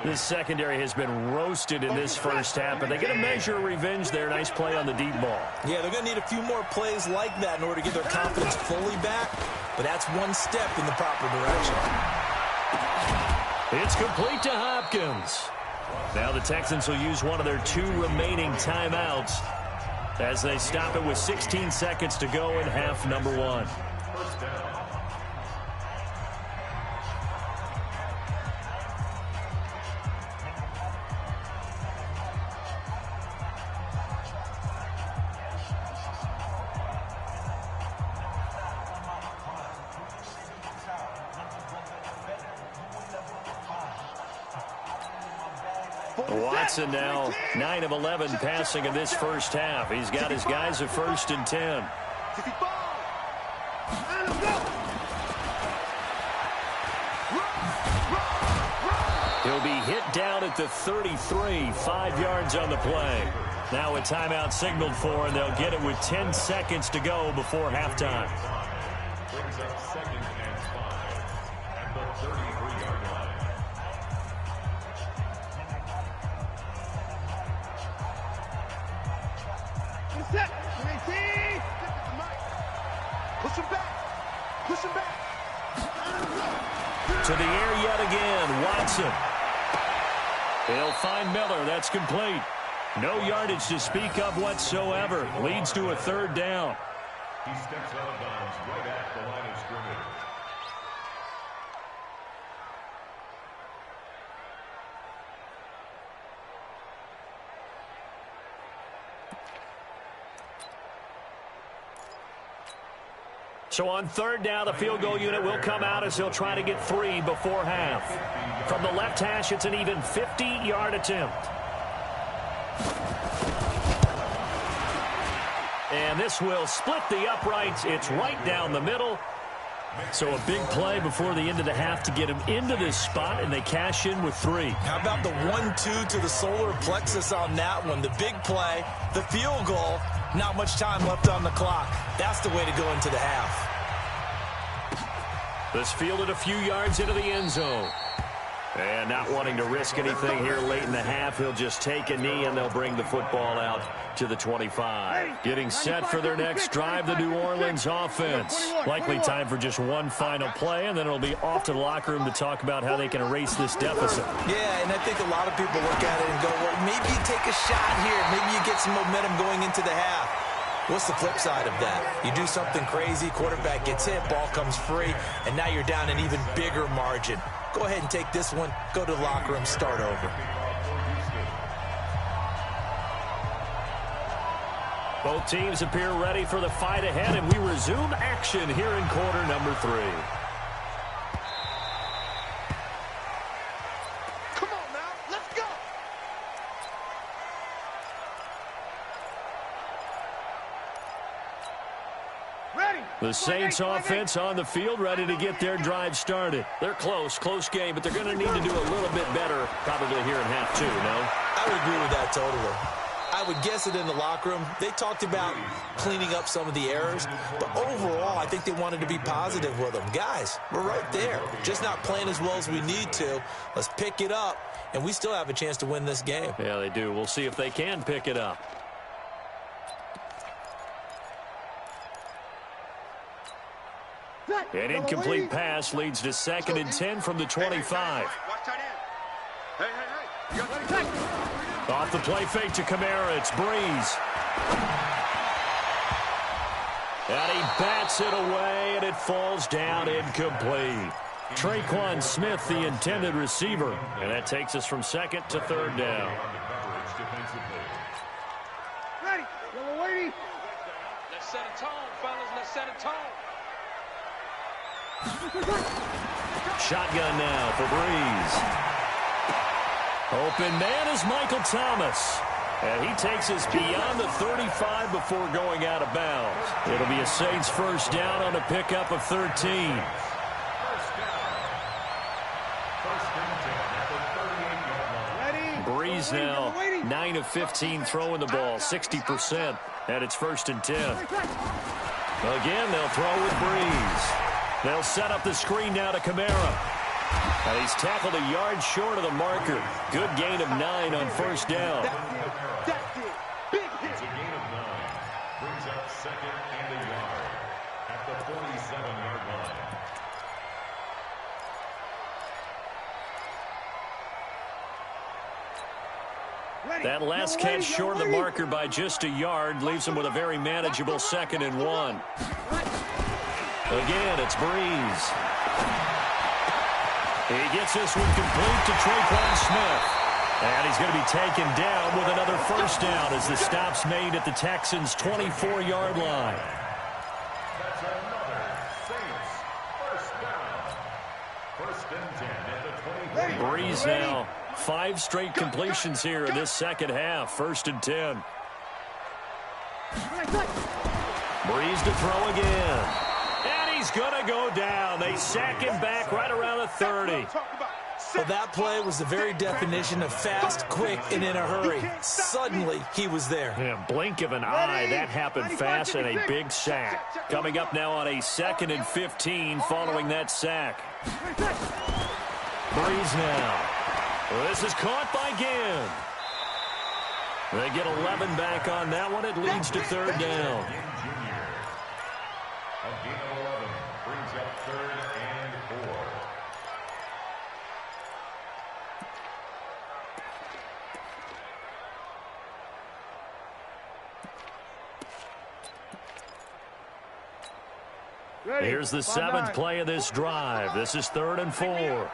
This secondary has been roasted in this first half, but they're going to measure revenge there. Nice play on the deep ball. Yeah, they're going to need a few more plays like that in order to get their confidence fully back, but that's one step in the proper direction. It's complete to Hopkins. Now the Texans will use one of their 2 remaining timeouts as they stop it with 16 seconds to go in half number 1. First down. Watson now 9 of 11 passing in this first half. He's got his guys at 1st and 10. He'll be hit down at the 33, 5 yards on the play. Now a timeout signaled for, and they'll get it with 10 seconds to go before halftime. Brings up 2nd and 5 at the 33-yard line. set. Push him back. Push him back. To the air yet again, Watson. He'll find Miller. That's complete. No yardage to speak of whatsoever. Leads to a third down. He steps out of bounds right at the line of scrimmage. So on third down, the field goal unit will come out as he'll try to get 3 before half. From the left hash, it's an even 50-yard attempt. And this will split the uprights. It's right down the middle. So a big play before the end of the half to get him into this spot, and they cash in with 3. How about the 1-2 to the solar plexus on that one? The big play, the field goal, not much time left on the clock. That's the way to go into the half. This fielded a few yards into the end zone. And not wanting to risk anything here late in the half, he'll just take a knee, and they'll bring the football out to the 25. Getting set for their next drive, the New Orleans offense. Likely time for just one final play, and then it'll be off to the locker room to talk about how they can erase this deficit. Yeah, and I think a lot of people look at it and go, well, maybe you take a shot here. Maybe you get some momentum going into the half. What's the flip side of that? You do something crazy, quarterback gets hit, ball comes free, and now you're down an even bigger margin. Go ahead and take this one, go to the locker room, start over. Both teams appear ready for the fight ahead, and we resume action here in quarter number 3. Come on now, let's go. Ready. The Saints offense on the field, ready to get their drive started. They're close game, but they're going to need to do a little bit better probably here in half 2, no? I would agree with that totally. I would guess it in the locker room. They talked about cleaning up some of the errors, but overall, I think they wanted to be positive with them. Guys, we're right there. Just not playing as well as we need to. Let's pick it up, and we still have a chance to win this game. Yeah, they do. We'll see if they can pick it up. An incomplete pass leads to 2nd and 10 from the 25. Off the play fake to Kamara, it's Breeze. And he bats it away, and it falls down incomplete. Traquan Smith, the intended receiver. And that takes us from 2nd to 3rd down. Ready. Yellow lady. Let's set a tone, fellas. Let's set a tone. Shotgun now for Breeze. Open man is Michael Thomas. And he takes us beyond the 35 before going out of bounds. It'll be a Saints first down on a pickup of 13. Breeze now 9 of 15 throwing the ball, 60%. And it's 1st and 10. Again, they'll throw with Breeze. They'll set up the screen now to Kamara. And he's tackled a yard short of the marker. Good gain of 9 on 1st down. That's it. Big hit. It's a gain of 9. Brings up 2nd and a yard at the 47-yard line. That last catch short of the marker by just a yard leaves him with a very manageable 2nd and 1. Again, it's Breeze. He gets this one complete to Traquan Smith. And he's going to be taken down with another first down as the stop's made at the Texans' 24-yard line. That's another Saints first down. 1st and 10 at the 20. Breeze now 5 straight completions here in this second half. 1st and 10. Breeze to throw again. He's going to go down. They sack him back right around the 30. Well, that play was the very definition of fast, quick, and in a hurry. Suddenly, he was there. Yeah, blink of an eye. That happened fast and a big sack. Coming up now on a 2nd and 15 following that sack. Breeze now. Well, this is caught by Ginn. They get 11 back on that one. It leads to third down. A gain of 11 brings up 3rd and 4. Here's the 7th play of this drive. This is 3rd and 4.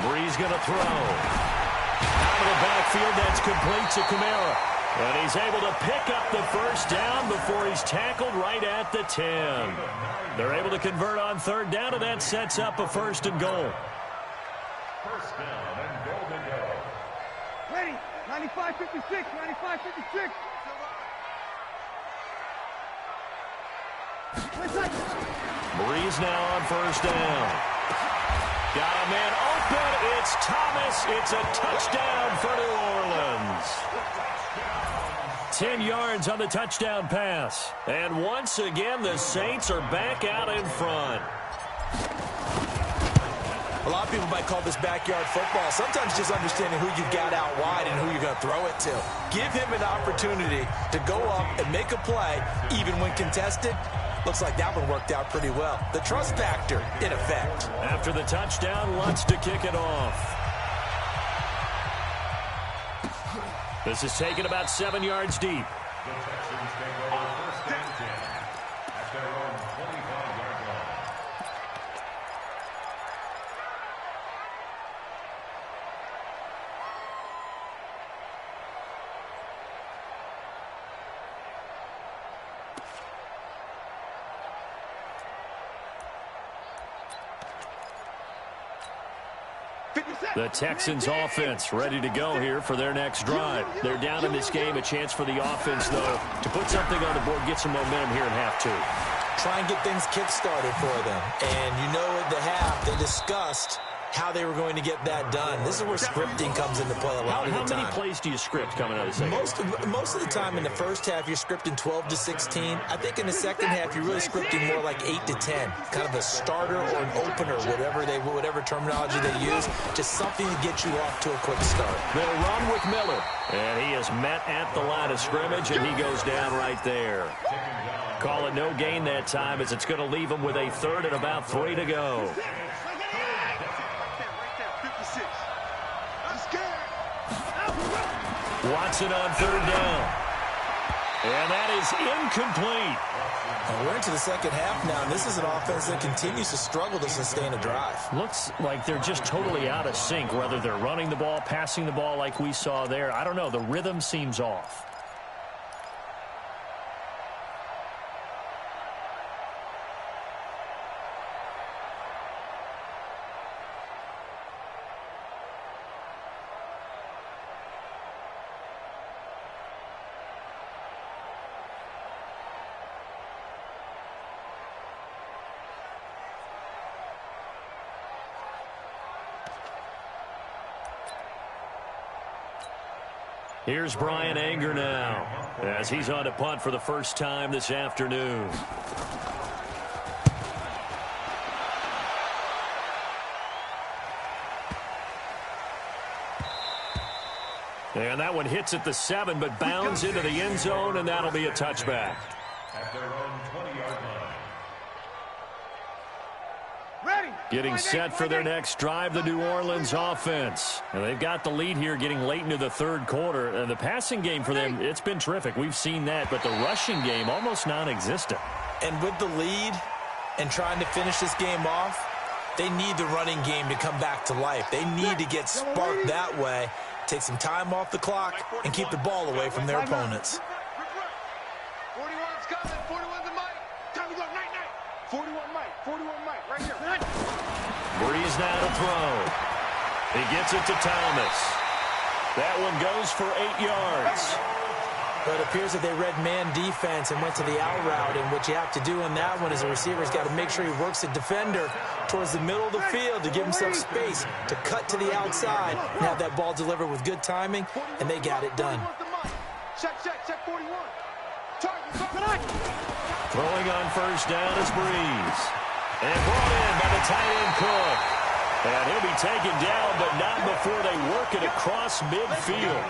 Brees going to throw. Out of the backfield, that's complete to Kamara. And he's able to pick up the first down before he's tackled right at the 10. They're able to convert on 3rd down, and that sets up a 1st and goal. 1st down and goal to go. Ready, 95-56, 95-56. Brees now on 1st down. Got a man open. It's Thomas. It's a touchdown for New Orleans. 10 yards on the touchdown pass. And once again, the Saints are back out in front. A lot of people might call this backyard football. Sometimes just understanding who you've got out wide and who you're going to throw it to. Give him an opportunity to go up and make a play, even when contested. Looks like that one worked out pretty well. The trust factor in effect. After the touchdown, Lutz to kick it off. This is taken about 7 yards deep. The Texans take over 1st and 10 at their own 25-yard line. The Texans offense ready to go here for their next drive. They're down in this game. A chance for the offense, though, to put something on the board, get some momentum here in half 2. Try and get things kick-started for them. And you know at the half, they discussed how they were going to get that done. This is where scripting comes into play a lot of the time. How many plays do you script coming out of the second? Most of the time in the first half, you're scripting 12 to 16. I think in the second half, you're really scripting more like 8 to 10. Kind of a starter or an opener, whatever terminology they use. Just something to get you off to a quick start. They'll run with Miller. And he is met at the line of scrimmage, and he goes down right there. Call it no gain that time, as it's going to leave him with a 3rd and about 3 to go. Watson on 3rd down. And that is incomplete. And we're into the second half now, and this is an offense that continues to struggle to sustain a drive. Looks like they're just totally out of sync, whether they're running the ball, passing the ball like we saw there. I don't know. The rhythm seems off. Here's Brian Anger now, as he's on to punt for the first time this afternoon. And that one hits at the 7, but bounds into the end zone, and that'll be a touchback. At their own 20-yard line. Getting set for their next drive, the New Orleans offense. And they've got the lead here getting late into the 3rd quarter. And the passing game for them, it's been terrific. We've seen that. But the rushing game, almost non-existent. And with the lead and trying to finish this game off, they need the running game to come back to life. They need to get sparked that way, take some time off the clock, and keep the ball away from their opponents. 41's coming. 41's the Mike. Time to go. Night. 41 Mike. 41 Mike. Right here. Brees now to throw. He gets it to Thomas. That one goes for 8 yards. But it appears that they read man defense and went to the out route. And what you have to do in that one is the receiver's got to make sure he works the defender towards the middle of the field to give himself space to cut to the outside and have that ball delivered with good timing. And they got it done. Check 41. Throwing on 1st down is Brees. And brought in by the tight end Cook. And he'll be taken down, but not before they work it across midfield.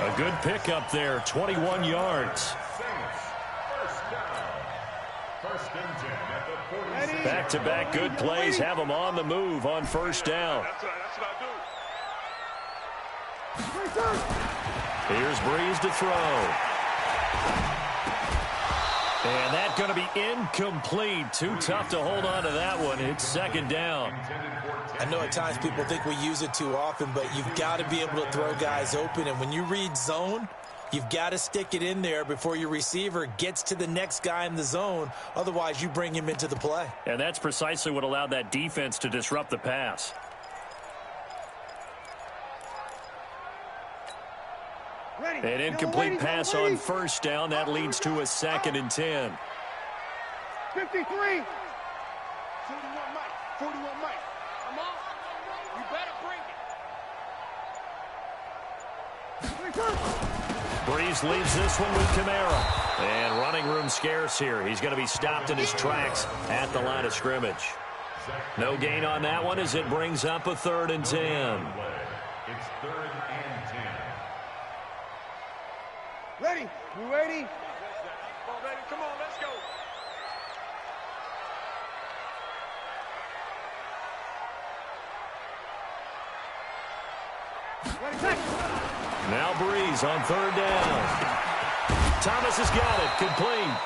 A good pickup there, 21 yards. Back-to-back good plays have them on the move on first down. That's what I do. Here's Breeze to throw. And that's going to be incomplete. Too tough to hold on to that one. It's second down. I know at times people think we use it too often, but you've got to be able to throw guys open. And when you read zone, you've got to stick it in there before your receiver gets to the next guy in the zone. Otherwise, you bring him into the play. And that's precisely what allowed that defense to disrupt the pass. An incomplete pass on first down. That leads to a 2nd and 10. 53. 41 Mike. 41 Mike. Come on. You better bring it. Breeze leaves this one with Kamara. And running room scarce here. He's going to be stopped in his tracks at the line of scrimmage. No gain on that one as it brings up a 3rd and 10. It's 3rd and 10. Ready? You ready? Come on, baby. Come on, let's go. Now Breeze on 3rd down. Thomas has got it. Complete.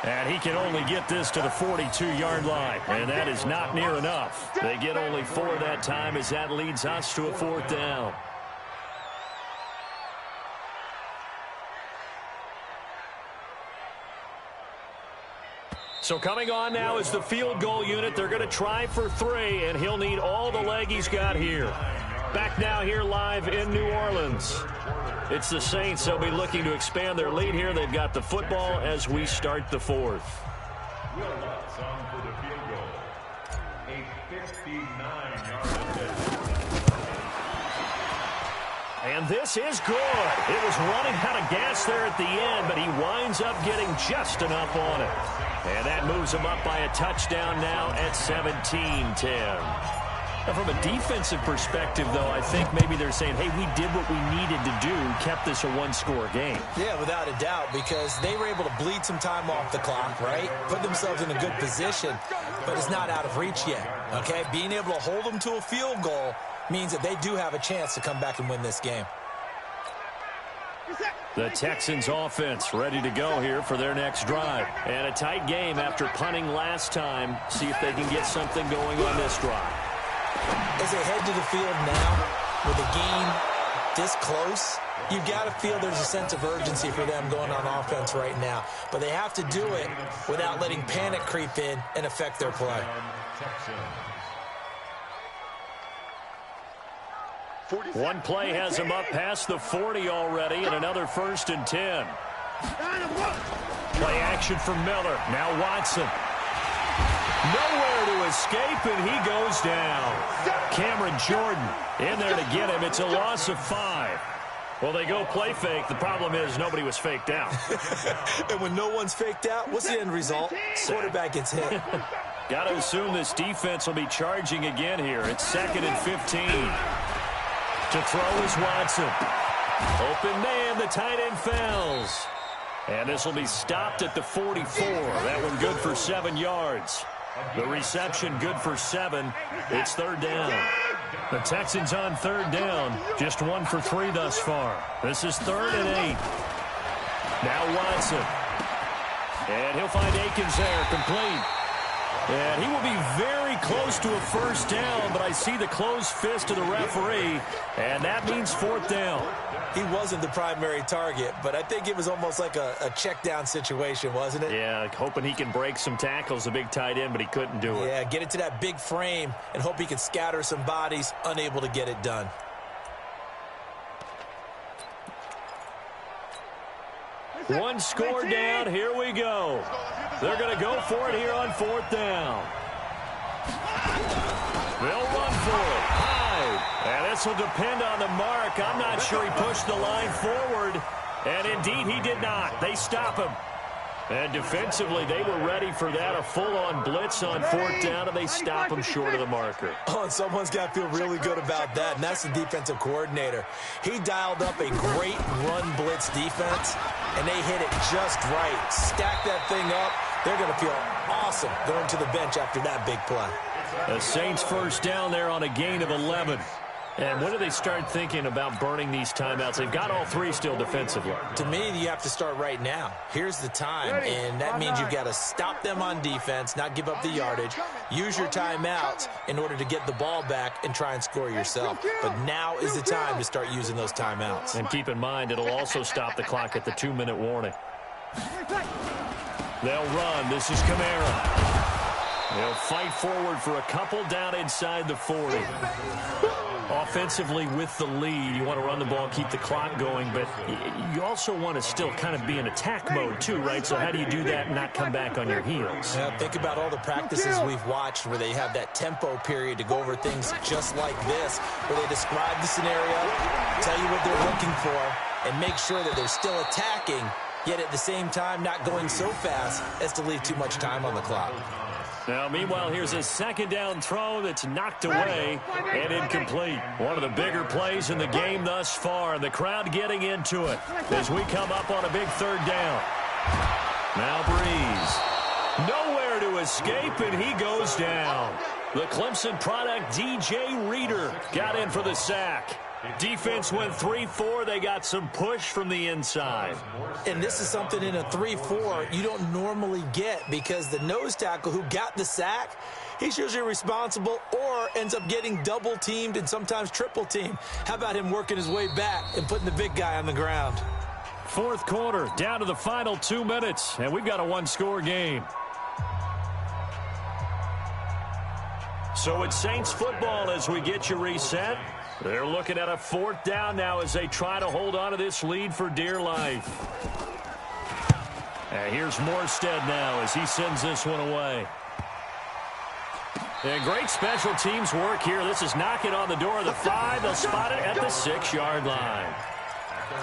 And he can only get this to the 42-yard line. And that is not near enough. They get only 4 that time as that leads us to a 4th down. So coming on now is the field goal unit. They're going to try for 3, and he'll need all the leg he's got here. Back now here live in New Orleans. It's the Saints. They'll be looking to expand their lead here. They've got the football as we start the 4th. Will Lutz on for the field goal. A 59-yard attempt. And this is good. It was running out of gas there at the end, but he winds up getting just enough on it. And that moves him up by a touchdown now at 17-10. Now, from a defensive perspective, though, I think maybe they're saying, hey, we did what we needed to do, kept this a one-score game. Yeah, without a doubt, because they were able to bleed some time off the clock, right? Put themselves in a good position, but it's not out of reach yet, okay? Being able to hold them to a field goal means that they do have a chance to come back and win this game. The Texans offense ready to go here for their next drive. And a tight game after punting last time. See if they can get something going on this drive. As they head to the field now, with the game this close, you've got to feel there's a sense of urgency for them going on offense right now. But they have to do it without letting panic creep in and affect their play. One play has him up past the 40 already, and another 1st and 10. Play action from Miller. Now Watson. Nowhere to escape, and he goes down. Cameron Jordan in there to get him. It's a loss of 5. Well, they go play fake. The problem is nobody was faked out. And when no one's faked out, what's the end result? Quarterback gets hit. Got to assume this defense will be charging again here. It's 2nd and 15. To throw is Watson. Open man, the tight end fails. And this will be stopped at the 44. That one good for 7 yards. The reception good for 7. It's 3rd down. The Texans on 3rd down. Just 1 for 3 thus far. This is 3rd and 8. Now Watson. And he'll find Akins there, complete. And he will be very close to a 1st down, but I see the closed fist of the referee, and that means 4th down. He wasn't the primary target, but I think it was almost like a check down situation, wasn't it? Yeah, hoping he can break some tackles, a big tight end, but he couldn't do it. Yeah, get it to that big frame and hope he can scatter some bodies, unable to get it done. One score down. Here we go. They're going to go for it here on 4th down. They'll run for it. High. And this will depend on the mark. I'm not sure he pushed the line forward. And indeed, he did not. They stop him. And defensively, they were ready for that, a full-on blitz on fourth down, and they stop them short of the marker. Oh, and someone's got to feel really good about that, and that's the defensive coordinator. He dialed up a great run blitz defense, and they hit it just right. Stack that thing up. They're going to feel awesome going to the bench after that big play. The Saints first down there on a gain of 11. And when do they start thinking about burning these timeouts? They've got all three still defensively. To me, you have to start right now. Here's the time, and that means you've got to stop them on defense, not give up the yardage, use your timeouts in order to get the ball back and try and score yourself. But now is the time to start using those timeouts. And keep in mind, it'll also stop the clock at the 2-minute warning. They'll run. This is Kamara. They'll fight forward for a couple down inside the 40. Offensively with the lead, you want to run the ball, keep the clock going, but you also want to still kind of be in attack mode too, right? So how do you do that and not come back on your heels? Yeah, think about all the practices we've watched where they have that tempo period to go over things just like this, where they describe the scenario, tell you what they're looking for, and make sure that they're still attacking, yet at the same time not going so fast as to leave too much time on the clock. Now, meanwhile, here's a second down throw that's knocked away and incomplete. One of the bigger plays in the game thus far, and the crowd getting into it as we come up on a big third down. Now Breeze. Nowhere to escape, and he goes down. The Clemson product, DJ Reader, got in for the sack. Defense went 3-4. They got some push from the inside. And this is something in a 3-4 you don't normally get, because the nose tackle who got the sack, he's usually responsible or ends up getting double-teamed and sometimes triple-teamed. How about him working his way back and putting the big guy on the ground? Fourth quarter, down to the final 2 minutes, and we've got a one-score game. So it's Saints football as we get you reset. They're looking at a fourth down now as they try to hold on to this lead for dear life. And here's Morstead now as he sends this one away. And great special teams work here. This is knocking on the door of the 5. They'll spot it at the 6-yard line.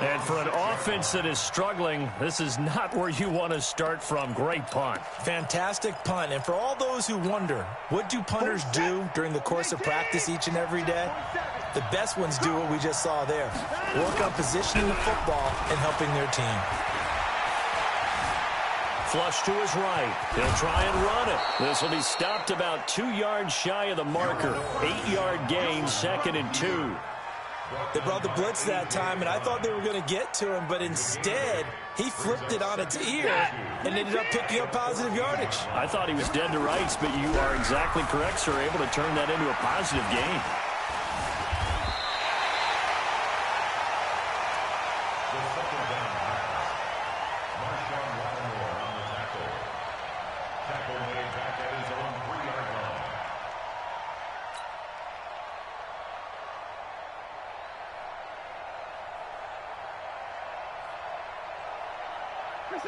And for an offense that is struggling, this is not where you want to start from. Great punt. Fantastic punt. And for all those who wonder, what do punters do during the course of practice each and every day? The best ones do what we just saw there. Work on positioning the football and helping their team. Flush to his right. He'll try and run it. This will be stopped about 2 yards shy of the marker. 8-yard gain, 2nd and 2. They brought the blitz that time, and I thought they were going to get to him, but instead, he flipped it on its ear and ended up picking up positive yardage. I thought he was dead to rights, but you are exactly correct, sir. Able to turn that into a positive gain.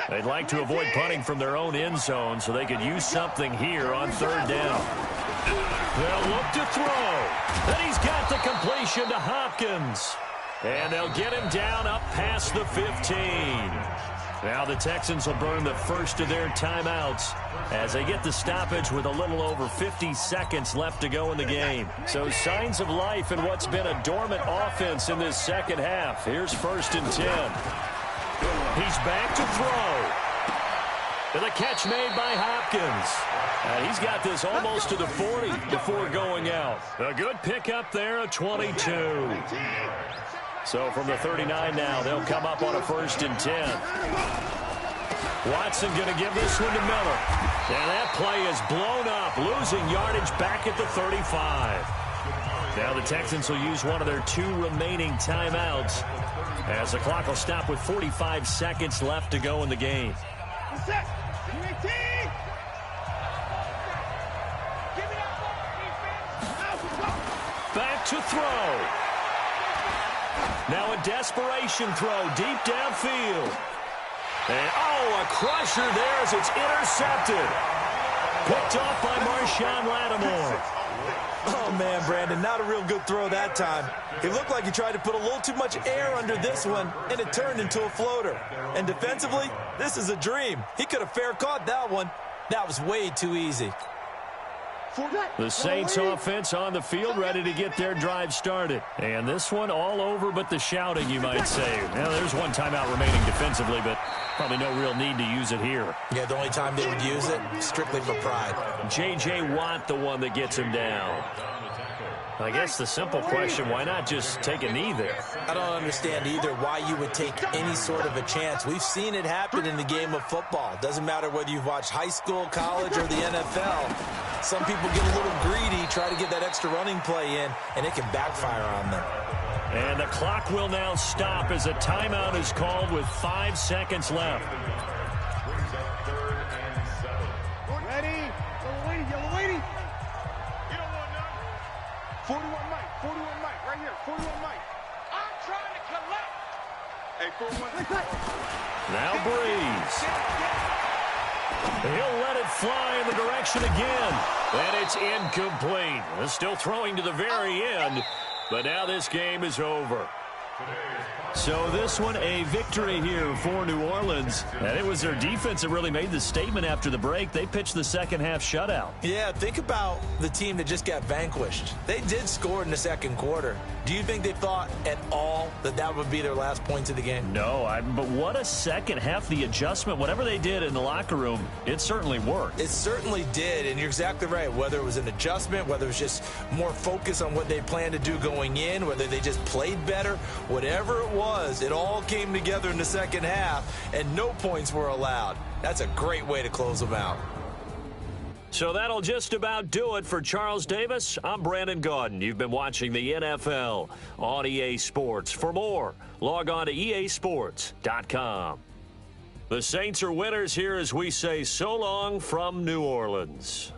They'd like to avoid punting from their own end zone so they could use something here on third down. They'll look to throw. Then he's got the completion to Hopkins. And they'll get him down up past the 15. Now the Texans will burn the first of their timeouts as they get the stoppage with a little over 50 seconds left to go in the game. So signs of life in what's been a dormant offense in this second half. Here's 1st and 10. He's back to throw. And the catch made by Hopkins. And he's got this almost to the 40 before going out. A good pickup there, a 22. So from the 39 now, they'll come up on a 1st and 10. Watson going to give this one to Miller. And that play is blown up, losing yardage back at the 35. Now the Texans will use one of their 2 remaining timeouts as the clock will stop with 45 seconds left to go in the game. Back to throw. Now a desperation throw deep downfield. And a crusher there as it's intercepted. Picked off by Marshawn Lattimore. Oh, man, Brandon, not a real good throw that time. It looked like he tried to put a little too much air under this one, and it turned into a floater. And defensively, this is a dream. He could have fair caught that one. That was way too easy. The Saints offense on the field, ready to get their drive started. And this one all over but the shouting, you might say. Now, there's one timeout remaining defensively, but probably no real need to use it here. Yeah, the only time they would use it, strictly for pride. J.J. Watt, the one that gets him down. I guess the simple question, why not just take a knee there? I don't understand either why you would take any sort of a chance. We've seen it happen in the game of football. Doesn't matter whether you've watched high school, college, or the NFL. Some people get a little greedy, try to get that extra running play in, and it can backfire on them. And the clock will now stop as a timeout is called with 5 seconds left. Ready? Yellow lady. 41 Mike, right here, 41 Mike. I'm trying to collect. Hey, 41. Now Breeze. He'll let it fly in the direction again. And it's incomplete. Still throwing to the very end. But now this game is over. So this one, a victory here for New Orleans. And it was their defense that really made the statement after the break. They pitched the second half shutout. Yeah, think about the team that just got vanquished. They did score in the second quarter. Do you think they thought at all that that would be their last points of the game? No, but what a second half. The adjustment, whatever they did in the locker room, it certainly worked. It certainly did, and you're exactly right. Whether it was an adjustment, whether it was just more focus on what they planned to do going in, whether they just played better, whatever it was, it all came together in the second half, and no points were allowed. That's a great way to close them out. So that'll just about do it for Charles Davis. I'm Brandon Gaudin. You've been watching the NFL on EA Sports. For more, log on to easports.com. The Saints are winners here as we say so long from New Orleans.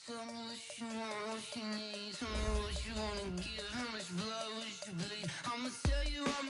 Tell me what you want, what you need. Tell me what you wanna give. How much blood would you bleed? I'ma tell you I'm